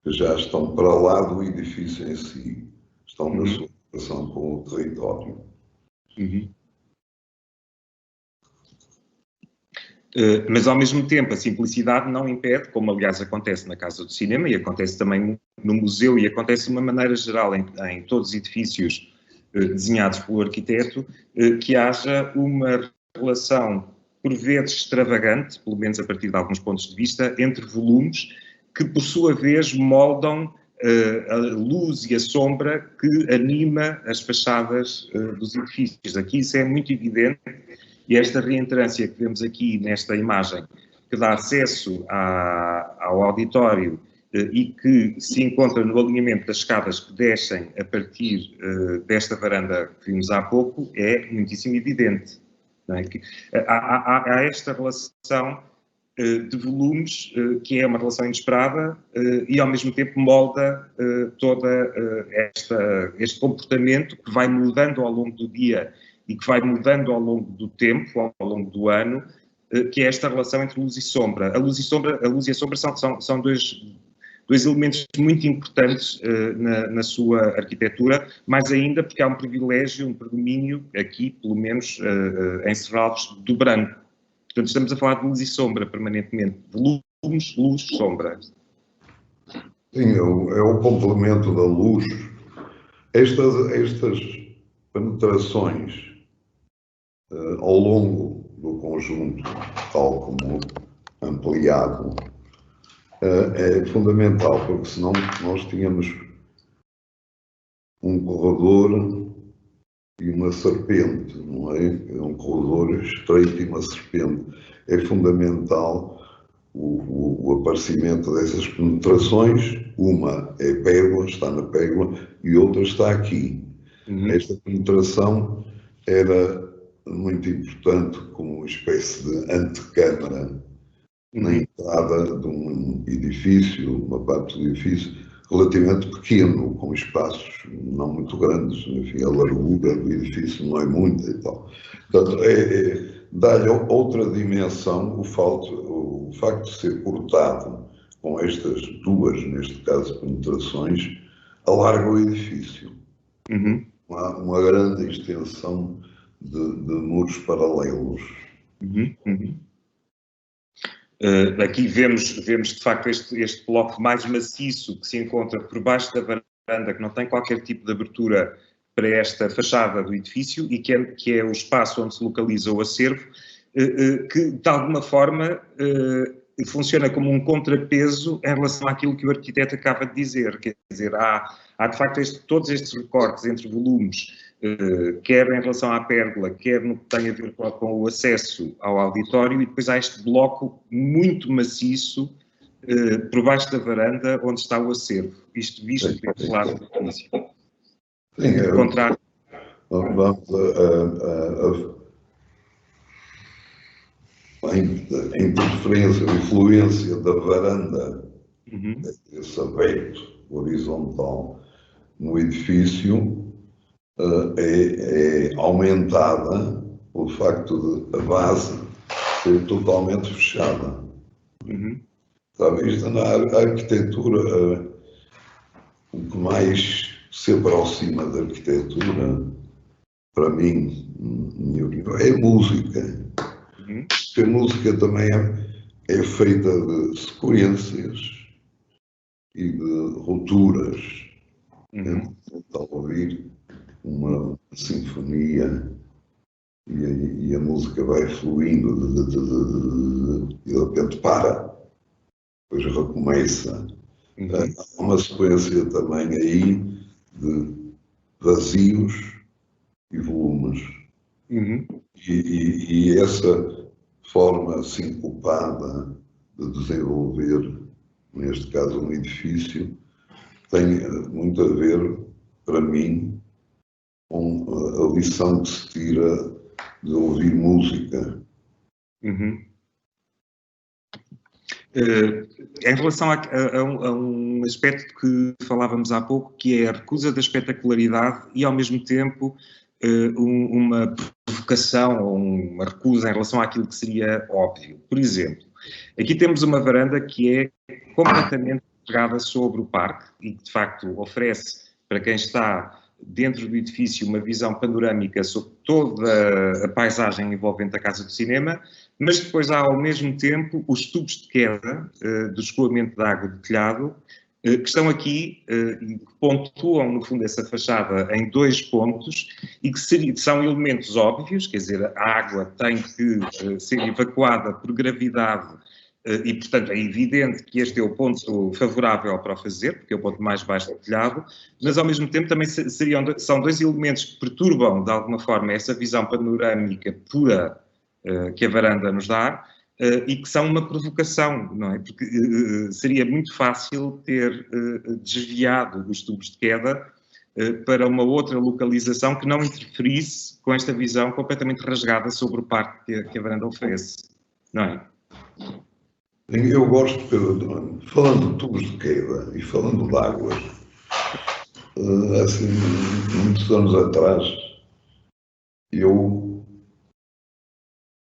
que já estão para lá do edifício em si, estão na sua relação com o território. Mas, ao mesmo tempo, a simplicidade não impede, como aliás acontece na Casa do Cinema e acontece também no museu e acontece de uma maneira geral em todos os edifícios desenhados pelo arquiteto, que haja uma relação, por vezes extravagante, pelo menos a partir de alguns pontos de vista, entre volumes que, por sua vez, moldam a luz e a sombra que anima as fachadas dos edifícios. Aqui isso é muito evidente. E esta reentrância que vemos aqui nesta imagem, que dá acesso ao auditório e que se encontra no alinhamento das escadas que descem a partir desta varanda que vimos há pouco, é muitíssimo evidente. Não é? Há esta relação de volumes, que é uma relação inesperada e, ao mesmo tempo, molda todo este comportamento que vai mudando ao longo do dia e que vai mudando ao longo do tempo, ao longo do ano, que é esta relação entre luz e sombra. A luz e a sombra são dois elementos muito importantes na sua arquitetura, mais ainda porque há um privilégio, um predomínio, aqui, pelo menos em Serralves, do branco. Portanto, estamos a falar de luz e sombra permanentemente. Volumes, luz, sombra. Sim, é o complemento da luz. Estas penetrações ao longo do conjunto, tal como ampliado, é fundamental, porque senão nós tínhamos um corredor e uma serpente, não é? Um corredor estreito e uma serpente. É fundamental o aparecimento dessas penetrações. Uma é pérola, está na pérola, e outra está aqui. Esta penetração era muito importante como uma espécie de antecâmara na entrada de um edifício, uma parte do edifício, relativamente pequeno, com espaços não muito grandes, enfim, a largura do edifício não é muita e tal. Portanto, dá-lhe outra dimensão o facto de ser cortado com estas duas, neste caso, penetrações, alarga o edifício. Há uma grande extensão de muros paralelos. Aqui vemos de facto este bloco mais maciço que se encontra por baixo da varanda, que não tem qualquer tipo de abertura para esta fachada do edifício e que é o espaço onde se localiza o acervo, que de alguma forma funciona como um contrapeso em relação àquilo que o arquiteto acaba de dizer. Quer dizer, há de facto todos estes recortes entre volumes, quer em relação à pérgola, quer no que tem a ver com o acesso ao auditório, e depois há este bloco muito maciço por baixo da varanda onde está o acervo. Isto visto pelo lado do edifício. Sim, contrário. A interferência, a influência da varanda, esse aberto horizontal no edifício, é aumentada pelo facto de a base ser totalmente fechada. Sabe, isto na arquitetura, o que mais se aproxima da arquitetura, para mim, minha opinião, é a música. Porque a música também é feita de sequências e de rupturas. Está a ouvir uma sinfonia e a música vai fluindo e de repente para, depois recomeça. Há uma sequência também aí de vazios e volumes. E essa forma sincopada de desenvolver, neste caso, um edifício, tem muito a ver, para mim, com a lição que se tira de ouvir música. Em relação a um aspecto que falávamos há pouco, que é a recusa da espetacularidade e, ao mesmo tempo, uma provocação ou uma recusa em relação àquilo que seria óbvio. Por exemplo, aqui temos uma varanda que é completamente pegada sobre o parque e que, de facto, oferece para quem está dentro do edifício uma visão panorâmica sobre toda a paisagem envolvente a Casa do Cinema, mas depois há, ao mesmo tempo, os tubos de queda do escoamento de água do telhado, que estão aqui e que pontuam, no fundo, essa fachada em dois pontos e que são elementos óbvios, quer dizer, a água tem que ser evacuada por gravidade e, portanto, é evidente que este é o ponto favorável para o fazer, porque é o ponto mais baixo do telhado, mas, ao mesmo tempo, também são dois elementos que perturbam, de alguma forma, essa visão panorâmica pura que a varanda nos dá, e que são uma provocação, não é? Porque seria muito fácil ter desviado os tubos de queda para uma outra localização que não interferisse com esta visão completamente rasgada sobre o parque que a varanda oferece, não é? Eu gosto, falando de tubos de queda e falando de águas, assim, muitos anos atrás, eu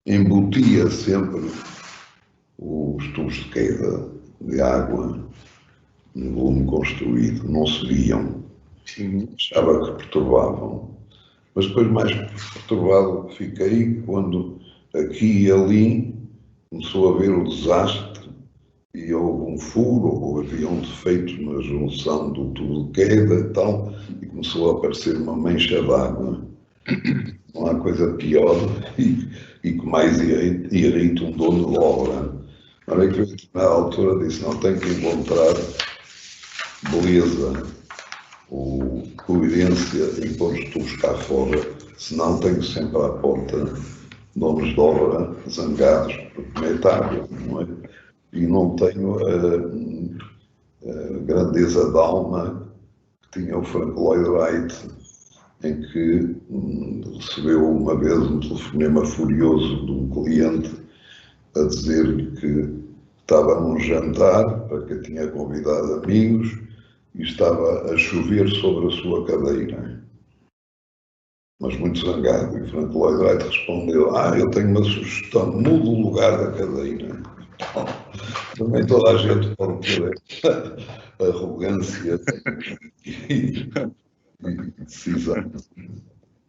embutia sempre os tubos de queda de água no volume construído, não se viam, achava que perturbavam, mas depois mais perturbado fiquei quando aqui e ali começou a haver o desastre e houve um furo, ou havia um defeito na junção do tubo de queda e tal, e começou a aparecer uma mancha d'água. Não há coisa pior e que mais irrita um dono de obra Olha que na altura disse, não tenho que encontrar beleza ou coerência em pôr os tubos cá fora, senão tenho sempre à porta donos de obra zangados por comentário, não é? E não tenho a grandeza de alma que tinha o Frank Lloyd Wright, em que recebeu uma vez um telefonema furioso de um cliente a dizer-lhe que estava num jantar para que tinha convidado amigos e estava a chover sobre a sua cadeira, mas muito zangado. E Frank Lloyd Wright respondeu: eu tenho uma sugestão, mude o lugar da cadeira. Também toda a gente pode ter arrogância e decisão.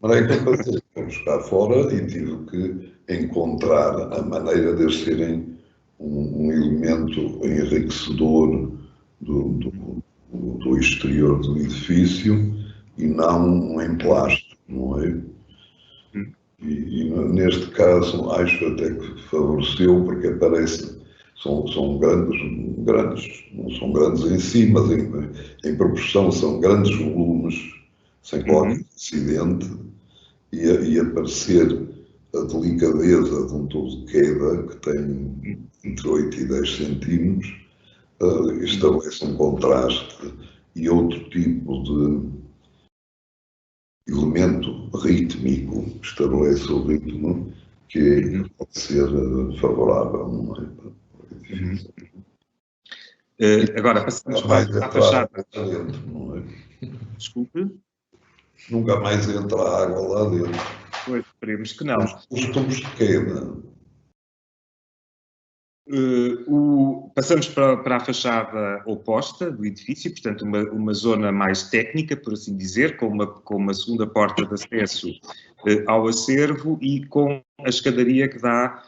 Mas é que eu passei a buscar fora e tive que encontrar a maneira de eles serem um elemento enriquecedor do exterior do edifício e não um emplasto, não é? E neste caso acho até que favoreceu, porque parece são grandes, não são grandes em si, mas em proporção são grandes volumes, sem qualquer acidente, e aparecer a delicadeza de um tubo de queda que tem entre 8 e 10 centímetros, estabelece um contraste e outro tipo de elemento rítmico, estabelece o ritmo que pode ser favorável, não é? Agora, passamos para a fachada. Dentro, não é? Desculpe? Nunca mais entra água lá dentro. Pois, esperemos que não. Os tubos de queda. Passamos para a fachada oposta do edifício, portanto, uma zona mais técnica, por assim dizer, com uma segunda porta de acesso ao acervo e com a escadaria que dá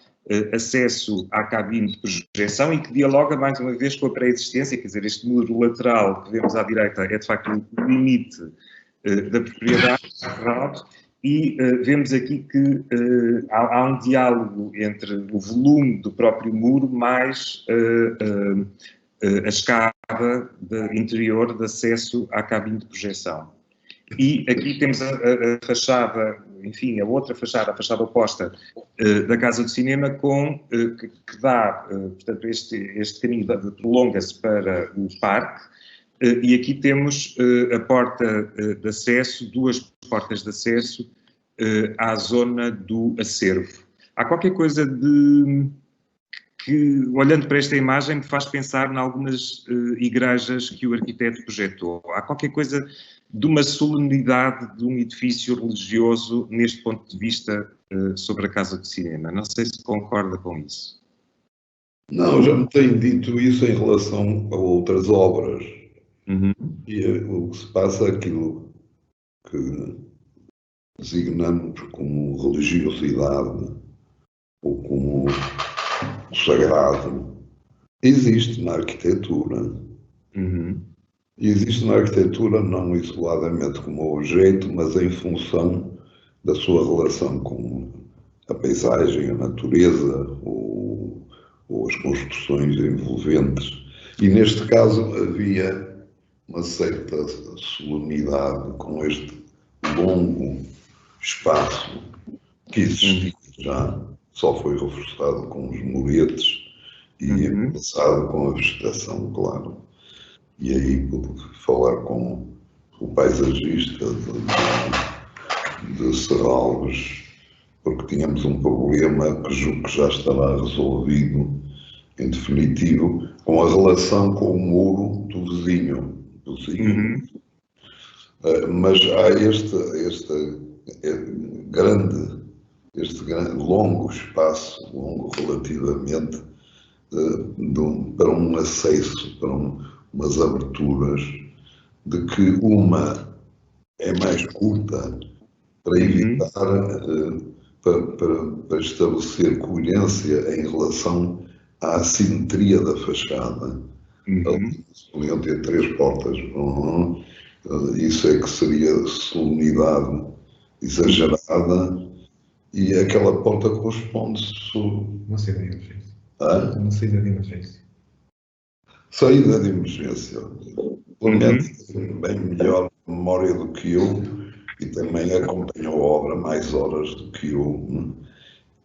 acesso à cabine de projeção e que dialoga mais uma vez com a pré-existência, quer dizer, este muro lateral que vemos à direita é de facto o limite da propriedade, e vemos aqui que há um diálogo entre o volume do próprio muro mais a escada interior de acesso à cabine de projeção. E aqui temos a fachada, enfim, a outra fachada, a fachada oposta da Casa do Cinema, que dá, portanto, este caminho prolonga-se para o parque, e aqui temos a porta de acesso, duas portas de acesso à zona do acervo. Há qualquer coisa que, olhando para esta imagem, me faz pensar em algumas igrejas que o arquiteto projetou. Há qualquer coisa de uma solenidade de um edifício religioso neste ponto de vista sobre a Casa do Cinema. Não sei se concorda com isso. Não, já me tenho dito isso em relação a outras obras. E o que se passa é aquilo que designamos como religiosidade ou como sagrado, existe na arquitetura. E existe na arquitetura não isoladamente como objeto, mas em função da sua relação com a paisagem, a natureza ou as construções envolventes. E neste caso havia uma certa solenidade com este longo espaço que existia já, só foi reforçado com os muretes e passado com a vegetação, claro. E aí pude falar com o paisagista de Serralves, porque tínhamos um problema que julgo que já estará resolvido, em definitivo, com a relação com o muro do vizinho. Mas há este grande, longo espaço, longo relativamente, para um acesso, para umas aberturas, de que uma é mais curta para evitar, para estabelecer coerência em relação à assimetria da fachada. Podiam ter 3 portas. Isso é que seria solenidade exagerada, e aquela porta corresponde-se. Não sei bem o que é. Uma saída de emergência. Saída de emergência. Lamento tem bem melhor memória do que eu e também acompanhou a obra mais horas do que eu.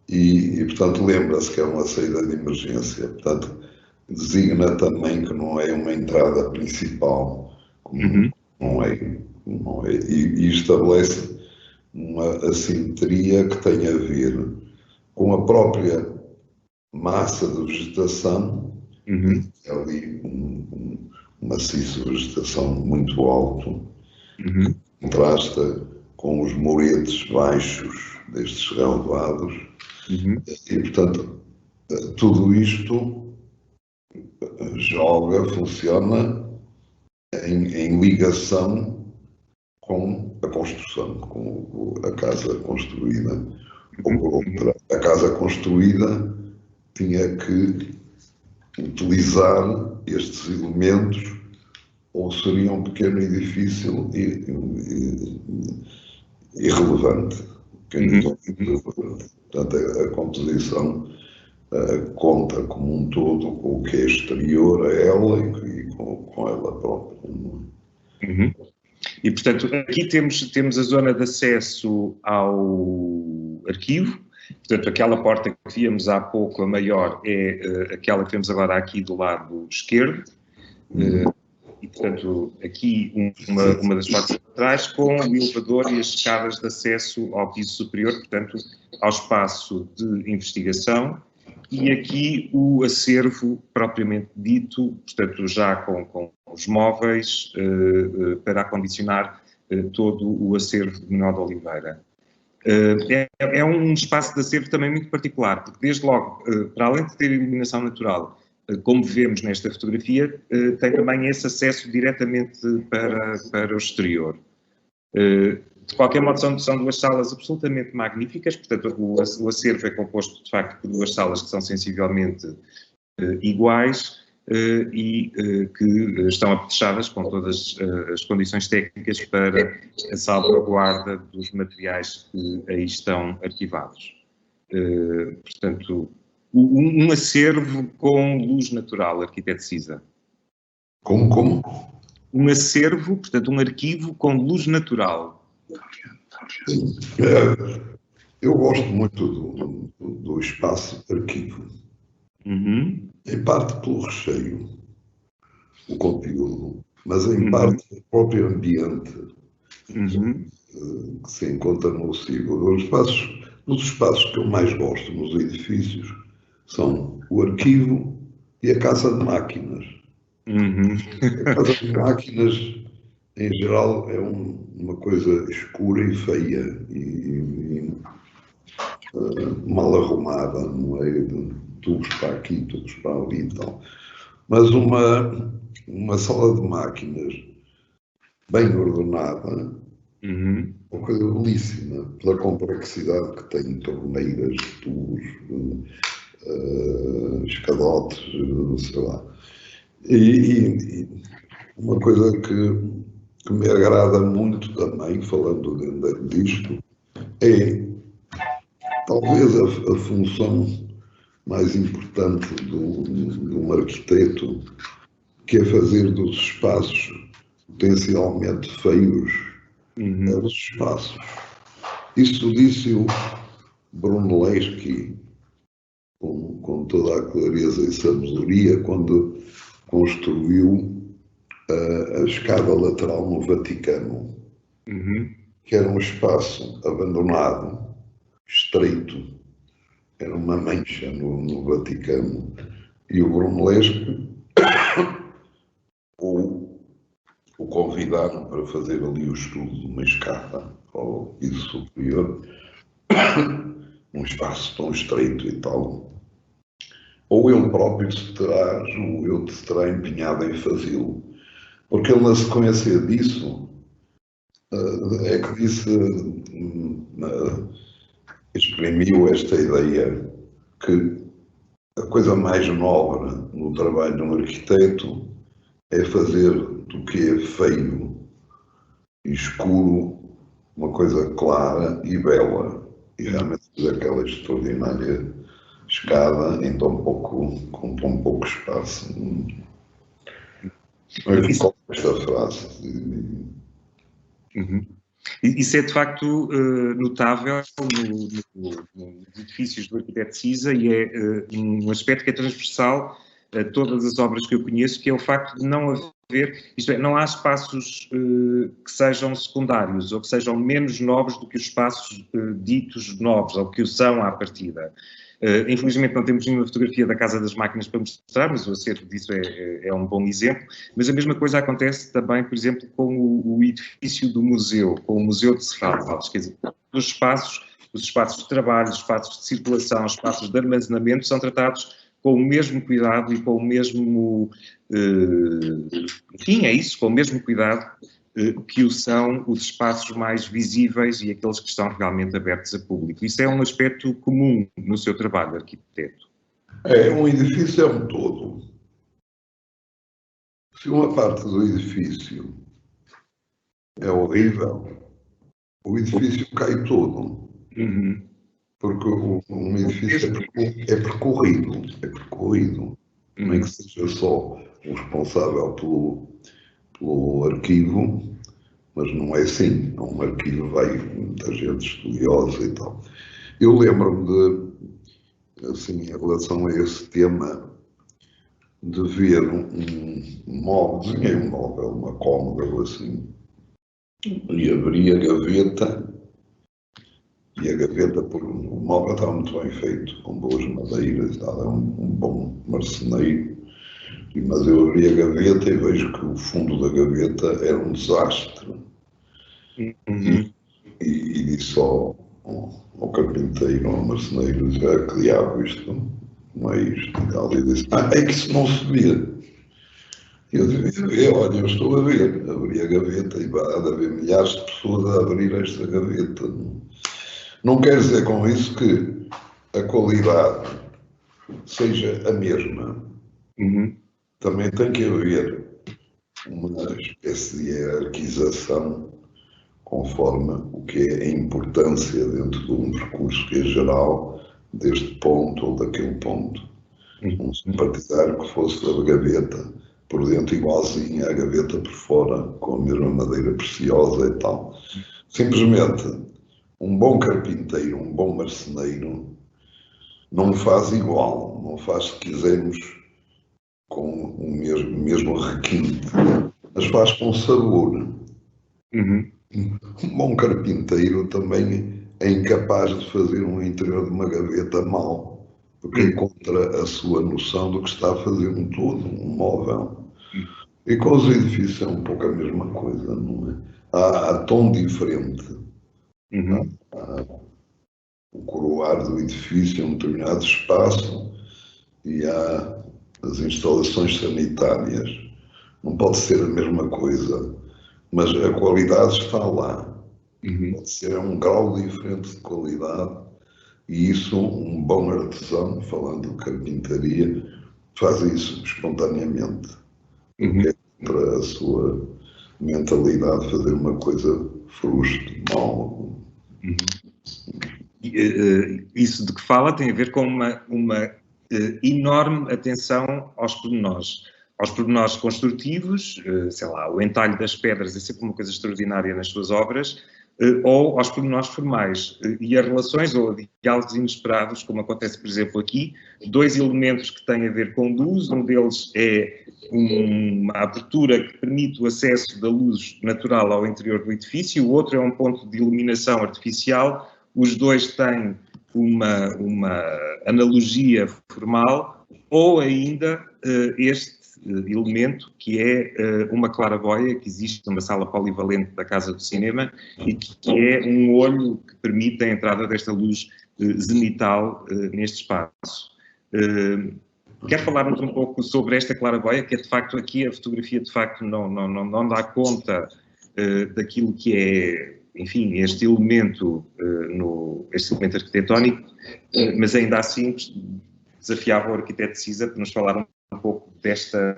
E portanto, lembra-se que é uma saída de emergência. Portanto, designa também que não é uma entrada principal, como não é, e estabelece uma assimetria que tem a ver com a própria massa de vegetação, é ali um maciço de vegetação muito alto, contrasta com os muretes baixos destes relevados, e portanto tudo isto funciona em ligação com a construção, com a casa construída. Ou por outra, a casa construída tinha que utilizar estes elementos, ou seria um pequeno edifício irrelevante. Portanto, a composição conta como um todo com o que é exterior a ela e com ela própria. E, portanto, aqui temos a zona de acesso ao arquivo. Portanto, aquela porta que víamos há pouco, a maior, é aquela que temos agora aqui do lado esquerdo. E, portanto, aqui uma das portas atrás, com o elevador e as escadas de acesso ao piso superior, portanto, ao espaço de investigação. E aqui o acervo propriamente dito, portanto, já com os móveis para acondicionar todo o acervo de Manuel de Oliveira. É um espaço de acervo também muito particular, porque desde logo, para além de ter iluminação natural, como vemos nesta fotografia, tem também esse acesso diretamente para o exterior. De qualquer modo, são duas salas absolutamente magníficas, portanto, o acervo é composto, de facto, por duas salas que são sensivelmente iguais e que estão apetrechadas com todas as condições técnicas para a salvaguarda dos materiais que aí estão arquivados. Portanto, um acervo com luz natural, arquiteto Cisa. Como? Um acervo, portanto, um arquivo com luz natural. Sim. Eu gosto muito do espaço arquivo. Em parte pelo recheio, o conteúdo, mas em parte pelo próprio ambiente que se encontra no SIGO. Os espaços que eu mais gosto nos edifícios são o arquivo e a casa de máquinas. A casa de máquinas, em geral, é uma coisa escura e feia e mal arrumada, no meio de tubos para aqui, tubos para ali e tal. Mas uma sala de máquinas bem ordenada, uma coisa belíssima, pela complexidade que tem, torneiras, tubos, escadotes, sei lá. E uma coisa que me agrada muito também, falando disto, é talvez a função mais importante de um arquiteto, que é fazer dos espaços potencialmente feios belos espaços. Isso disse-o Brunelleschi com toda a clareza e sabedoria quando construiu a escada lateral no Vaticano, que era um espaço abandonado, estreito, era uma mancha no Vaticano, e o Brunelleschi o convidaram para fazer ali o estudo de uma escada ao piso superior, um espaço tão estreito e tal. Ou ele próprio se terá empenhado em fazê-lo, porque ele, na sequência disso, é que exprimiu esta ideia que a coisa mais nobre no trabalho de um arquiteto é fazer do que é feio e escuro uma coisa clara e bela, e realmente aquela extraordinária escada em com tão pouco espaço. Mas qual é esta frase? Uhum. Isso é de facto notável nos edifícios do arquiteto Cisa e é um aspecto que é transversal a todas as obras que eu conheço, que é o facto de não haver, isto é, não há espaços que sejam secundários ou que sejam menos nobres do que os espaços ditos novos ou que o são à partida. Infelizmente não temos nenhuma fotografia da Casa das Máquinas para mostrar, mas o acervo disso é um bom exemplo. Mas a mesma coisa acontece também, por exemplo, com o edifício do museu, com o Museu de Serralves. Quer dizer, os espaços de trabalho, os espaços de circulação, os espaços de armazenamento são tratados com o mesmo cuidado e com o mesmo... enfim, é isso, com o mesmo cuidado que o são os espaços mais visíveis e aqueles que estão realmente abertos a público. Isso é um aspecto comum no seu trabalho, arquiteto. Um edifício é um todo. Se uma parte do edifício é horrível, o edifício cai todo. Uhum. Porque um edifício é percorrido. Nem que seja só o responsável pelo arquivo, mas não é assim. Um arquivo vai muita gente estudiosa e tal. Eu lembro-me de, assim, em relação a esse tema, de ver um móvel, desenhei um móvel, uma cômoda assim, e abri a gaveta, e a gaveta, o móvel estava muito bem feito, com boas madeiras, era um bom marceneiro, mas eu abri a gaveta e vejo que o fundo da gaveta era um desastre. Uhum. E disse ao carpinteiro, ao marceneiro, já que diabo isto não é isto e tal, e disse, é que isso não se vê. Eu disse, olha, eu estou a ver, abri a gaveta e há de haver milhares de pessoas a abrir esta gaveta. Não quer dizer com isso que a qualidade seja a mesma. Uhum. Também tem que haver uma espécie de hierarquização conforme o que é a importância dentro de um percurso que é geral deste ponto ou daquele ponto. Um simpatizar que fosse a gaveta por dentro igualzinha, a gaveta por fora, com a mesma madeira preciosa e tal. Simplesmente, um bom carpinteiro, um bom marceneiro, não faz igual, não faz, se quisermos, com o mesmo requinte, mas faz com sabor. Uhum. Um bom carpinteiro também é incapaz de fazer um interior de uma gaveta mal, porque é contra a sua noção do que está a fazer um todo, um móvel. E com os edifícios é um pouco a mesma coisa, não é? Há tom diferente. Uhum. Há o coroar do edifício em um determinado espaço e há as instalações sanitárias. Não pode ser a mesma coisa, mas a qualidade está lá. Pode ser um grau diferente de qualidade e isso um bom artesão, falando de carpintaria, faz isso espontaneamente. Porque é para a sua mentalidade fazer uma coisa frustre, mal. Isso de que fala tem a ver com uma enorme atenção aos pormenores construtivos, sei lá, o entalhe das pedras é sempre uma coisa extraordinária nas suas obras, ou aos pormenores formais. E as relações ou diálogos inesperados, como acontece, por exemplo, aqui, dois elementos que têm a ver com luz, um deles é uma abertura que permite o acesso da luz natural ao interior do edifício, o outro é um ponto de iluminação artificial. Os dois têm uma analogia formal, ou ainda este elemento que é uma claraboia que existe numa sala polivalente da Casa do Cinema e que é um olho que permite a entrada desta luz zenital neste espaço. Quer falar-nos um pouco sobre esta claraboia, que é de facto aqui a fotografia de facto não dá conta daquilo que é, enfim, este elemento arquitetónico, mas ainda assim desafiava o arquiteto Cisa para nos falar um pouco desta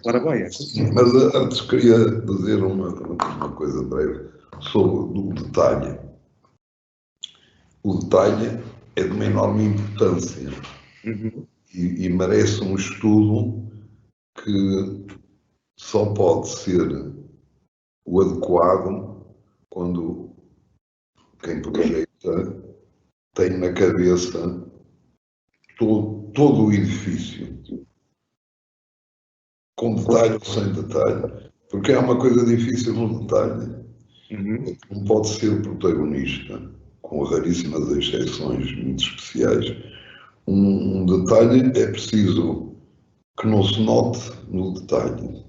claraboia. Mas antes queria dizer uma coisa breve sobre o detalhe. O detalhe é de uma enorme importância e merece um estudo que só pode ser o adequado quando quem projeita tem na cabeça todo o edifício, com detalhe ou sem detalhe, porque é uma coisa difícil no detalhe. Não pode ser protagonista, com raríssimas exceções muito especiais. Um detalhe é preciso que não se note no detalhe.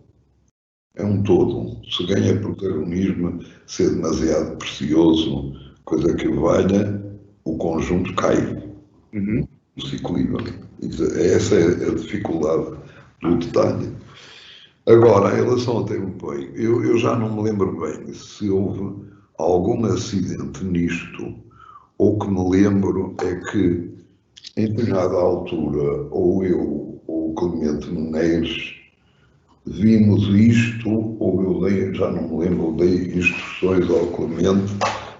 É um todo. Se ganha protagonismo, se é demasiado precioso, coisa que valha, o conjunto cai. O equilíbrio. Essa é a dificuldade do detalhe. Agora, em relação ao tempo, eu já não me lembro bem se houve algum acidente nisto, ou que me lembro é que, em determinada altura, ou eu ou o Clemente Menezes vimos isto, ou eu dei, já não me lembro, dei instruções ao Clemente,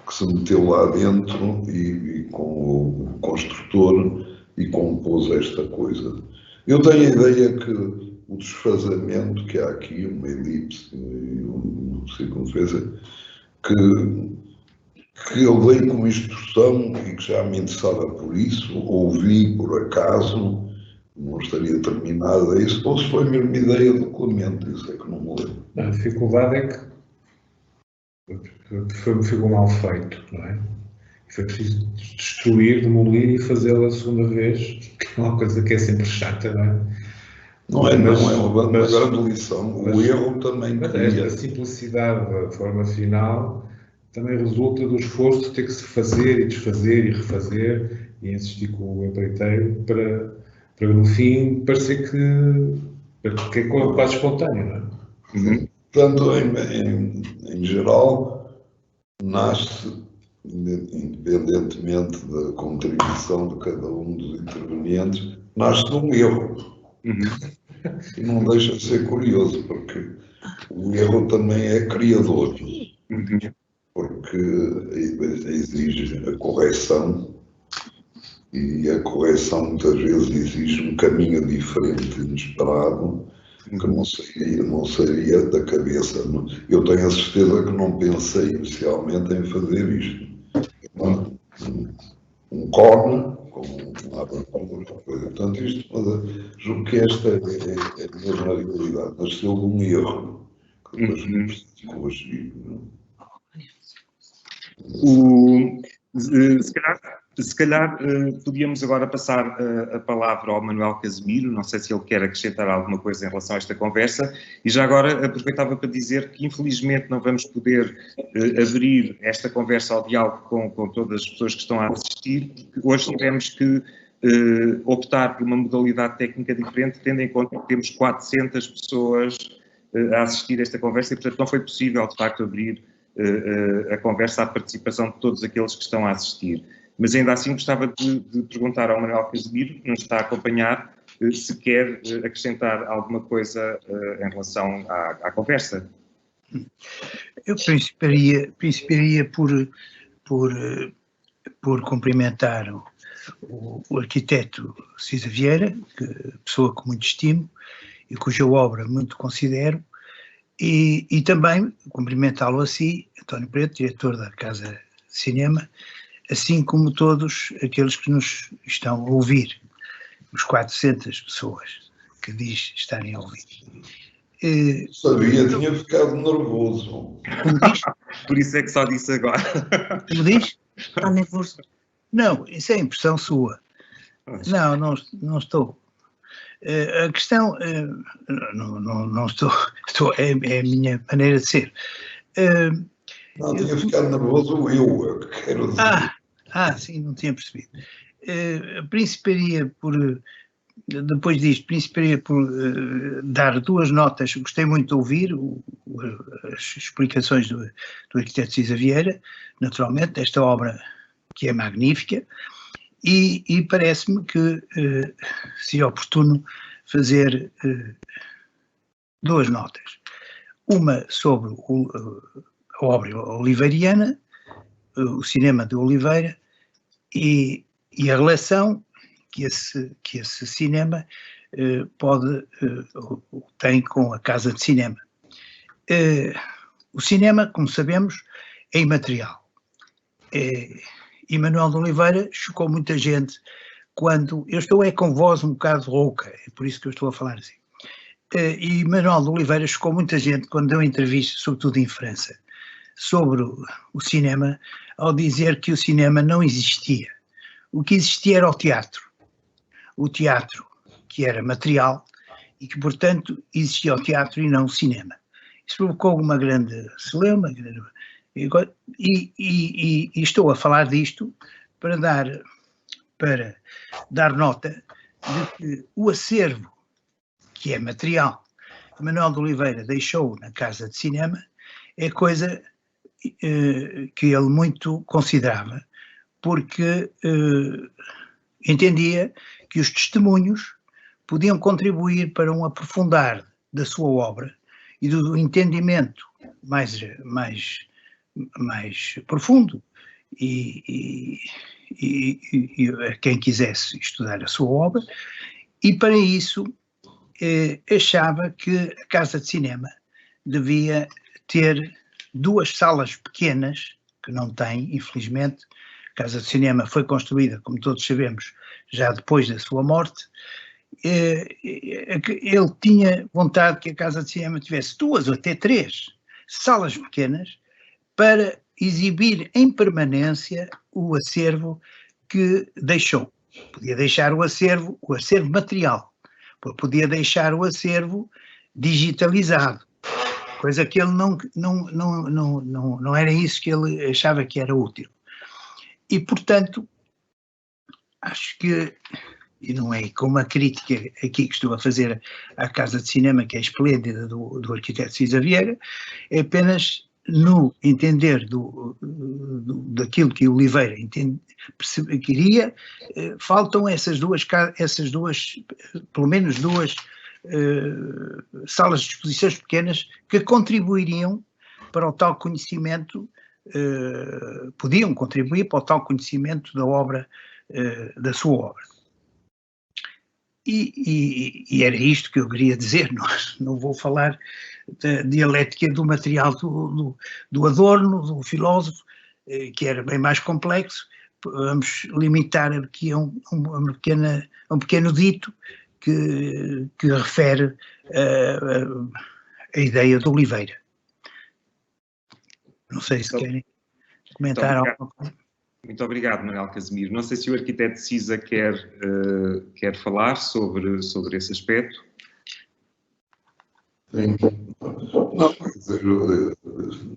que se meteu lá dentro e com o construtor e compôs esta coisa. Eu tenho a ideia que o desfazamento que há aqui, uma elipse e uma circunferência, que eu dei como instrução e que já me interessava por isso, ouvi por acaso, não estaria terminada isso, ou se foi mesmo ideia do Clemente, isso é que não me lembro. A dificuldade é que ficou mal feito, não é? Foi preciso destruir, demolir e fazê-lo a segunda vez, que é uma coisa que é sempre chata, não é? Não é uma grande lição. O erro também cria. A simplicidade da forma final também resulta do esforço de ter que se fazer e desfazer e refazer e insistir com o empreiteiro para no fim parecer que é quase espontâneo, não é? Portanto, em geral, nasce, independentemente da contribuição de cada um dos intervenientes, nasce de um erro. E não deixa de ser curioso, porque o erro também é criador, porque exige a correção, e a correção muitas vezes exige um caminho diferente, inesperado, que não sairia da cabeça. Eu tenho a certeza que não pensei inicialmente em fazer isto. Um cone, como uma abertura, coisa. Portanto, isto, julgo que esta é a mesma realidade. Nasceu de um erro, que depois não preciso corrigir. Se calhar podíamos agora passar a palavra ao Manuel Casimiro, não sei se ele quer acrescentar alguma coisa em relação a esta conversa, e já agora aproveitava para dizer que infelizmente não vamos poder abrir esta conversa ao diálogo com todas as pessoas que estão a assistir, porque hoje tivemos que optar por uma modalidade técnica diferente, tendo em conta que temos 400 pessoas a assistir a esta conversa e, portanto, não foi possível, de facto, abrir a conversa à participação de todos aqueles que estão a assistir. Mas ainda assim gostava de perguntar ao Manuel Casimiro, que nos está a acompanhar, se quer acrescentar alguma coisa em relação à conversa. Eu principiaria por cumprimentar o arquiteto Cisa Vieira, pessoa com muito estimo e cuja obra muito considero, e também cumprimentá-lo a si, António Preto, diretor da Casa de Cinema, assim como todos aqueles que nos estão a ouvir, os 400 pessoas que diz estarem a ouvir. Sabia, tinha ficado nervoso. Como diz? Por isso é que só disse agora. Como diz? Está nervoso. Não, isso é impressão sua. Não estou. A questão, não estou, é a minha maneira de ser. Não, tinha ficado nervoso eu quero dizer. Sim, não tinha percebido. Principaria por, depois disto, dar duas notas. Gostei muito de ouvir as explicações do arquiteto Cisa Vieira, naturalmente, desta obra que é magnífica, e parece-me que seria oportuno fazer duas notas. Uma sobre a obra oliveiriana, o cinema de Oliveira, e a relação que esse cinema tem com a casa de cinema. O cinema, como sabemos, é imaterial. E Manuel de Oliveira chocou muita gente quando... Eu estou com voz um bocado rouca, é por isso que eu estou a falar assim. E Manuel de Oliveira chocou muita gente quando deu entrevista, sobretudo em França, sobre o cinema, ao dizer que o cinema não existia. O que existia era o teatro. O teatro que era material e que, portanto, existia o teatro e não o cinema. Isso provocou uma grande celeuma, e estou a falar disto para dar nota de que o acervo, que é material, que Manuel de Oliveira deixou na Casa de Cinema, é coisa que ele muito considerava, porque entendia que os testemunhos podiam contribuir para um aprofundar da sua obra e do entendimento mais profundo e a quem quisesse estudar a sua obra, e para isso achava que a Casa de Cinema devia ter 2 salas pequenas, que não tem, infelizmente. A Casa de Cinema foi construída, como todos sabemos, já depois da sua morte. Ele tinha vontade que a Casa de Cinema tivesse 2 ou até 3 salas pequenas para exibir em permanência o acervo que deixou. Podia deixar o acervo material, podia deixar o acervo digitalizado, coisa que ele não era isso que ele achava que era útil. E, portanto, acho que, e não é como a crítica aqui que estou a fazer à Casa de Cinema, que é esplêndida, do arquiteto Cisa Vieira, é apenas no entender daquilo que Oliveira queria, faltam essas duas, pelo menos 2 salas de exposições pequenas que contribuiriam para o tal conhecimento, podiam contribuir para o tal conhecimento da obra, da sua obra. E era isto que eu queria dizer. Não vou falar da dialética do material do Adorno, do filósofo, que era bem mais complexo. Vamos limitar aqui a um pequeno dito que refere a ideia de Oliveira. Não sei se querem comentar alguma coisa. Muito obrigado, Manuel Casimiro. Não sei se o arquiteto Cisa quer falar sobre esse aspecto. Sim. Não, quer dizer,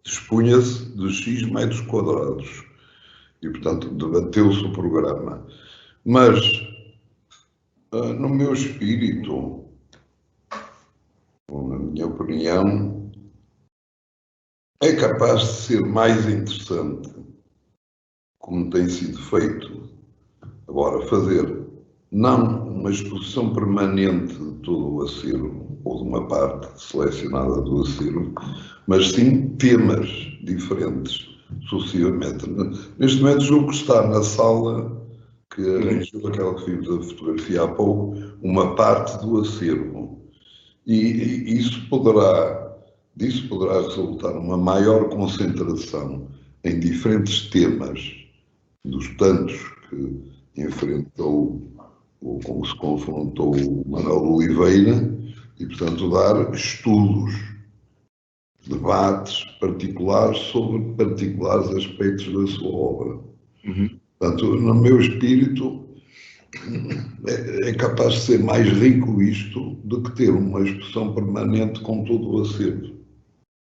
dispunha-se de X metros quadrados e, portanto, debateu-se o programa. Mas, no meu espírito, na minha opinião, é capaz de ser mais interessante, como tem sido feito, agora fazer não uma exposição permanente de todo o acervo, ou de uma parte selecionada do acervo, mas sim temas diferentes sucessivamente. Neste momento, julgo que está na sala que arranjou aquela que vimos a fotografia há pouco, uma parte do acervo. E disso poderá resultar uma maior concentração em diferentes temas dos tantos que enfrentou ou como se confrontou o Manuel de Oliveira e, portanto, dar estudos, debates particulares sobre particulares aspectos da sua obra. Portanto, no meu espírito, é capaz de ser mais rico isto do que ter uma exposição permanente com todo o acervo.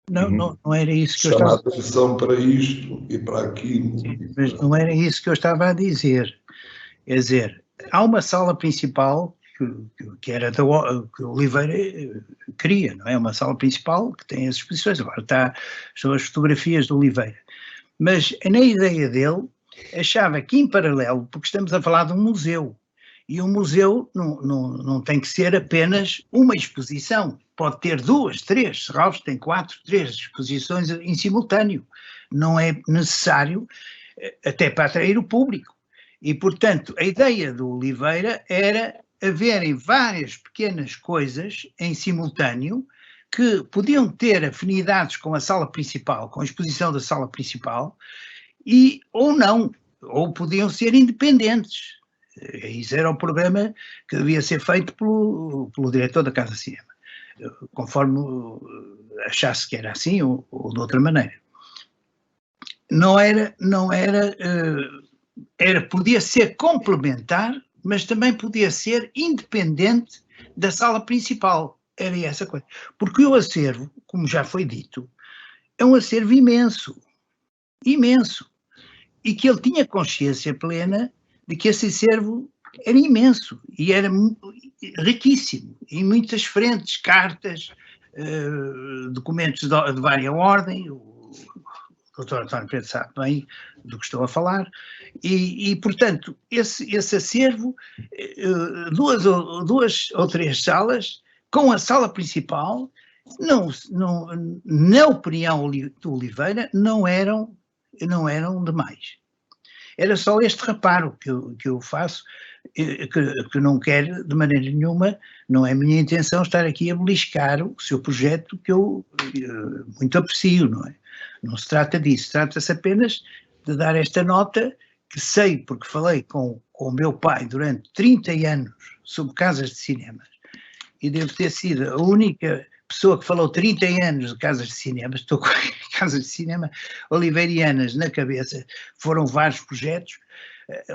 Não era isso que eu estava a estava... atenção para isto e para aquilo. Mas não era isso que eu estava a dizer. Quer dizer, há uma sala principal que era que Oliveira queria, não é? Uma sala principal que tem as exposições. Agora são as fotografias de Oliveira. Mas na ideia dele, achava que em paralelo, porque estamos a falar de um museu, e um museu não tem que ser apenas uma exposição, pode ter 2, 3, Serralves tem 4, 3 exposições em simultâneo, não é necessário, até para atrair o público. E, portanto, a ideia do Oliveira era haverem várias pequenas coisas em simultâneo que podiam ter afinidades com a sala principal, com a exposição da sala principal, ou não, ou podiam ser independentes. Isso era o programa que devia ser feito pelo diretor da Casa de Cinema, conforme achasse que era assim ou de outra maneira. Podia ser complementar, mas também podia ser independente da sala principal. Era essa coisa. Porque o acervo, como já foi dito, é um acervo imenso, imenso. E que ele tinha consciência plena de que esse acervo era imenso e era riquíssimo, em muitas frentes, cartas, documentos de várias ordem. O Dr. António Preto sabe bem do que estou a falar, e portanto, esse acervo, duas ou três salas, com a sala principal, na opinião do Oliveira, não eram demais. Era só este reparo que eu faço, que não quero de maneira nenhuma, não é minha intenção estar aqui a beliscar o seu projeto, que eu muito aprecio, não é? Não se trata disso, trata-se apenas de dar esta nota, que sei porque falei com o meu pai durante 30 anos sobre casas de cinema, e devo ter sido a única pessoa que falou 30 anos de casas de cinema. Estou com casas de cinema oliveirianas na cabeça, foram vários projetos.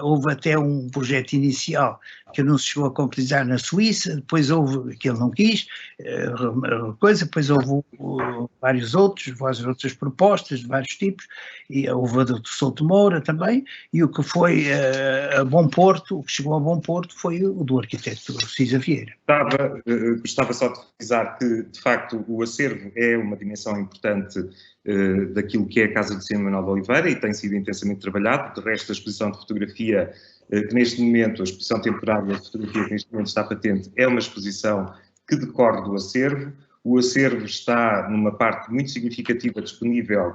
Houve até um projeto inicial que não se chegou a concretizar na Suíça, depois houve, que ele não quis, depois houve várias outras propostas de vários tipos, e houve a do Souto Moura também, e o que foi a Bom Porto, o que chegou a Bom Porto foi o do arquiteto Cisa Vieira. Gostava só de frisar que, de facto, o acervo é uma dimensão importante daquilo que é a Casa de Cinema Manuel de Oliveira e tem sido intensamente trabalhado. De resto, a exposição de fotografia, que neste momento, a exposição temporária de fotografia que neste momento está patente, é uma exposição que decorre do acervo. O acervo está numa parte muito significativa disponível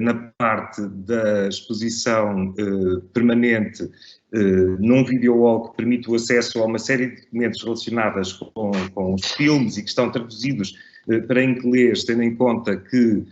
na parte da exposição permanente, num videowall que permite o acesso a uma série de documentos relacionados com os filmes e que estão traduzidos para inglês, tendo em conta que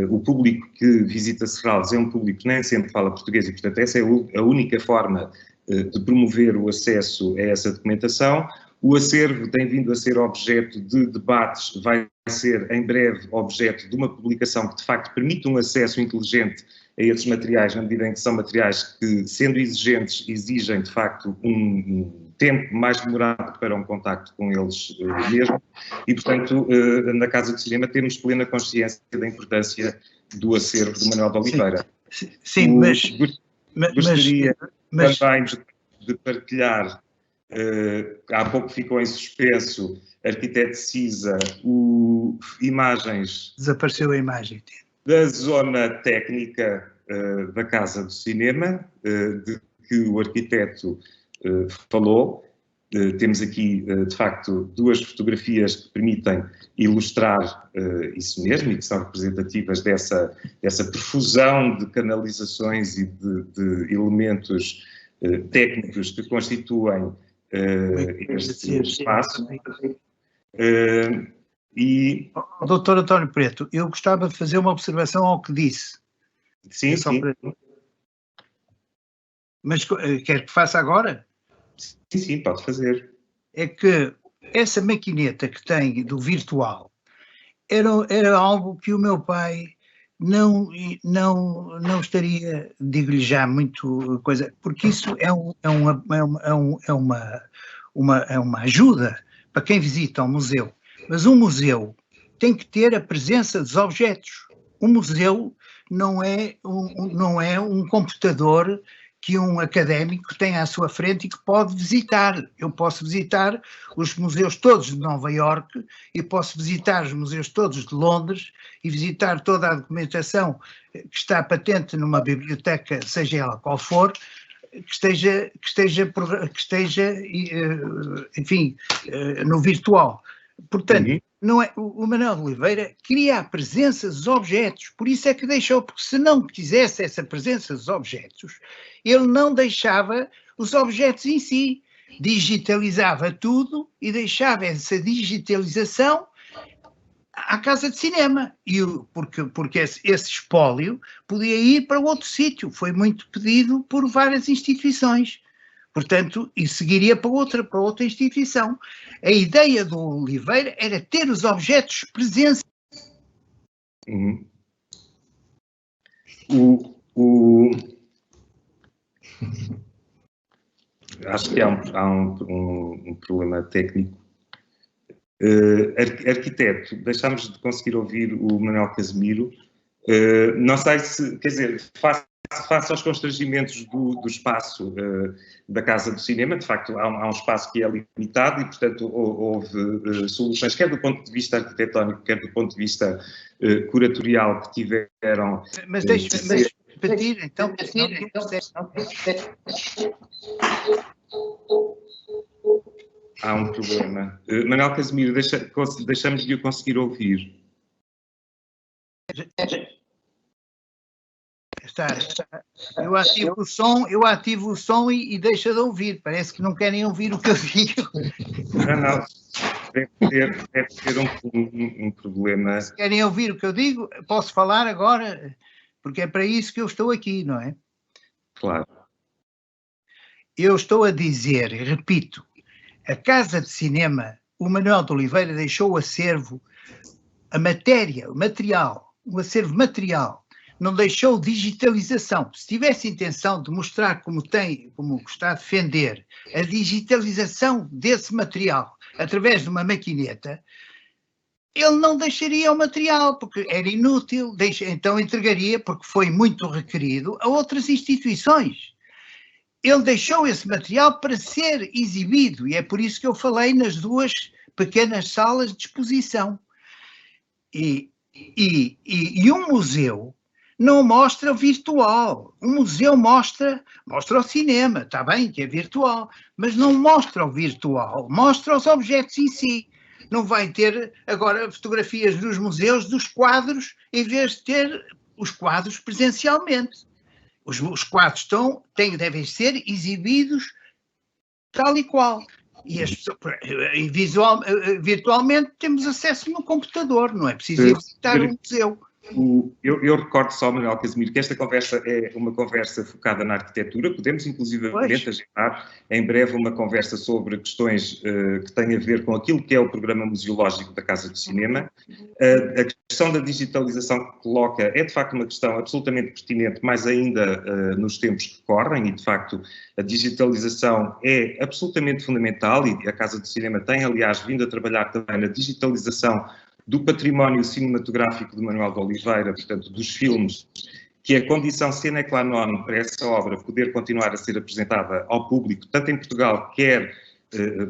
o público que visita Serralves é um público que nem sempre fala português e, portanto, essa é a única forma de promover o acesso a essa documentação. O acervo tem vindo a ser objeto de debates, vai ser em breve objeto de uma publicação que de facto permite um acesso inteligente a esses materiais, na medida em que são materiais que, sendo exigentes, exigem de facto um tempo mais demorado para um contacto com eles mesmo, e portanto na Casa de Cinema temos plena consciência da importância do acervo de Manuel de Oliveira. Sim, gostaria também de partilhar. Há pouco ficou em suspenso, arquiteto Cisa, imagens. Desapareceu a imagem. Da zona técnica da Casa do Cinema, de que o arquiteto falou. Temos aqui, de facto, duas fotografias que permitem ilustrar isso mesmo e que são representativas dessa profusão de canalizações e de elementos técnicos que constituem este espaço. Doutor António Preto, eu gostava de fazer uma observação ao que disse. Sim, sim. Mas quer que faça agora? Sim, sim, pode fazer. É que essa maquineta que tem do virtual era algo que o meu pai não estaria, digo-lhe já muito coisa, porque isso é uma ajuda para quem visita um museu. Mas um museu tem que ter a presença dos objetos. Um museu não é um computador que um académico tem à sua frente e que pode visitar. Eu posso visitar os museus todos de Nova Iorque e posso visitar os museus todos de Londres e visitar toda a documentação que está patente numa biblioteca, seja ela qual for, que esteja enfim, no virtual. Portanto, não é, o Manuel de Oliveira queria a presença dos objetos, por isso é que deixou, porque se não quisesse essa presença dos objetos, ele não deixava os objetos em si, digitalizava tudo e deixava essa digitalização à casa de cinema, porque esse espólio podia ir para outro sítio, foi muito pedido por várias instituições, portanto, e seguiria para outra instituição. A ideia do Oliveira era ter os objetos presentes. Acho que há um problema técnico. Arquiteto, deixámos de conseguir ouvir o Manuel Casimiro. Não sei se, quer dizer, face aos constrangimentos do espaço da Casa do Cinema, de facto há um espaço que é limitado e, portanto, houve soluções, quer do ponto de vista arquitetónico, quer do ponto de vista curatorial, que tiveram... Mas deixe-me repetir, então. Há um problema. Manuel Casimiro, deixamos de o conseguir ouvir. Eu ativo o som e deixa de ouvir. Parece que não querem ouvir o que eu digo. Não. Deve ter um problema. Se querem ouvir o que eu digo, posso falar agora, porque é para isso que eu estou aqui, não é? Claro. Eu estou a dizer, repito, a Casa de Cinema, o Manuel de Oliveira deixou o acervo, a matéria, o material, o acervo material, não deixou digitalização. Se tivesse intenção de mostrar como está a defender a digitalização desse material através de uma maquineta, ele não deixaria o material, porque era inútil, então entregaria, porque foi muito requerido, a outras instituições. Ele deixou esse material para ser exibido, e é por isso que eu falei nas duas pequenas salas de exposição. E um museu não mostra o virtual. Um museu mostra o cinema, está bem que é virtual, mas não mostra o virtual, mostra os objetos em si. Não vai ter agora fotografias dos museus dos quadros, em vez de ter os quadros presencialmente. Os quadros devem ser exibidos tal e qual. E virtualmente temos acesso no computador, não é preciso visitar um museu. Eu recordo só, Manuel Casimiro, que esta conversa é uma conversa focada na arquitetura. Podemos, inclusivamente, agendar em breve uma conversa sobre questões que têm a ver com aquilo que é o programa museológico da Casa do Cinema. A questão da digitalização que coloca é, de facto, uma questão absolutamente pertinente, mais ainda nos tempos que correm, e, de facto, a digitalização é absolutamente fundamental, e a Casa do Cinema tem, aliás, vindo a trabalhar também na digitalização do património cinematográfico de Manuel de Oliveira, portanto, dos filmes, que é a condição sine qua non para essa obra poder continuar a ser apresentada ao público, tanto em Portugal, quer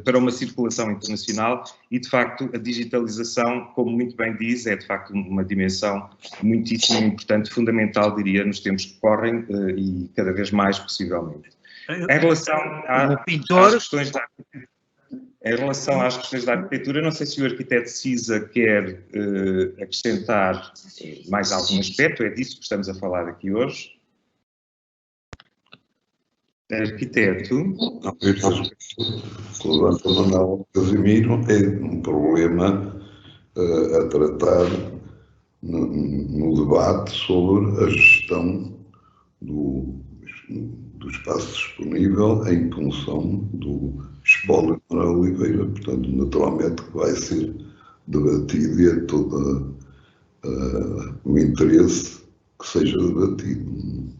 para uma circulação internacional, e, de facto, a digitalização, como muito bem diz, é, de facto, uma dimensão muitíssimo importante, fundamental, diria, nos tempos que correm e cada vez mais, possivelmente. Em relação às questões da arquitetura, em relação às questões da arquitetura, não sei se o arquiteto Cisa quer acrescentar mais algum aspecto, é disso que estamos a falar aqui hoje. Arquiteto. O levanta Manuel Casimiro é um problema a tratar no debate sobre a gestão do espaço disponível em função do espólio de Manuel Oliveira. Portanto, naturalmente que vai ser debatido e é todo o interesse que seja debatido.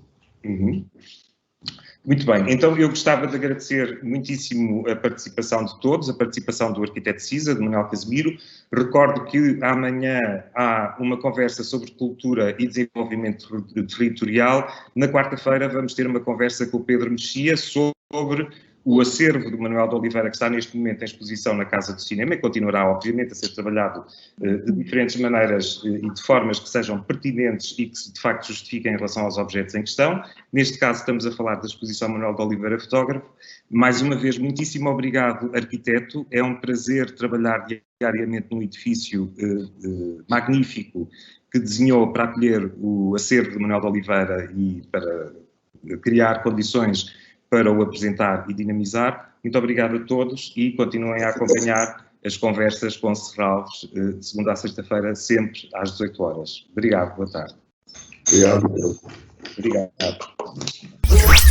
Muito bem, então eu gostava de agradecer muitíssimo a participação de todos, a participação do arquiteto Cisa, de Manuel Casimiro. Recordo que amanhã há uma conversa sobre cultura e desenvolvimento territorial. Na quarta-feira vamos ter uma conversa com o Pedro Mexia sobre o acervo do Manuel de Oliveira, que está neste momento em exposição na Casa do Cinema e continuará, obviamente, a ser trabalhado de diferentes maneiras e de formas que sejam pertinentes e que, de facto, justifiquem em relação aos objetos em questão. Neste caso, estamos a falar da exposição Manuel de Oliveira, fotógrafo. Mais uma vez, muitíssimo obrigado, arquiteto. É um prazer trabalhar diariamente num edifício magnífico que desenhou para acolher o acervo de Manuel de Oliveira e para criar condições para o apresentar e dinamizar. Muito obrigado a todos e continuem a acompanhar as conversas com Serralves de segunda a sexta-feira, sempre às 18 horas. Obrigado, boa tarde. Obrigado. Obrigado.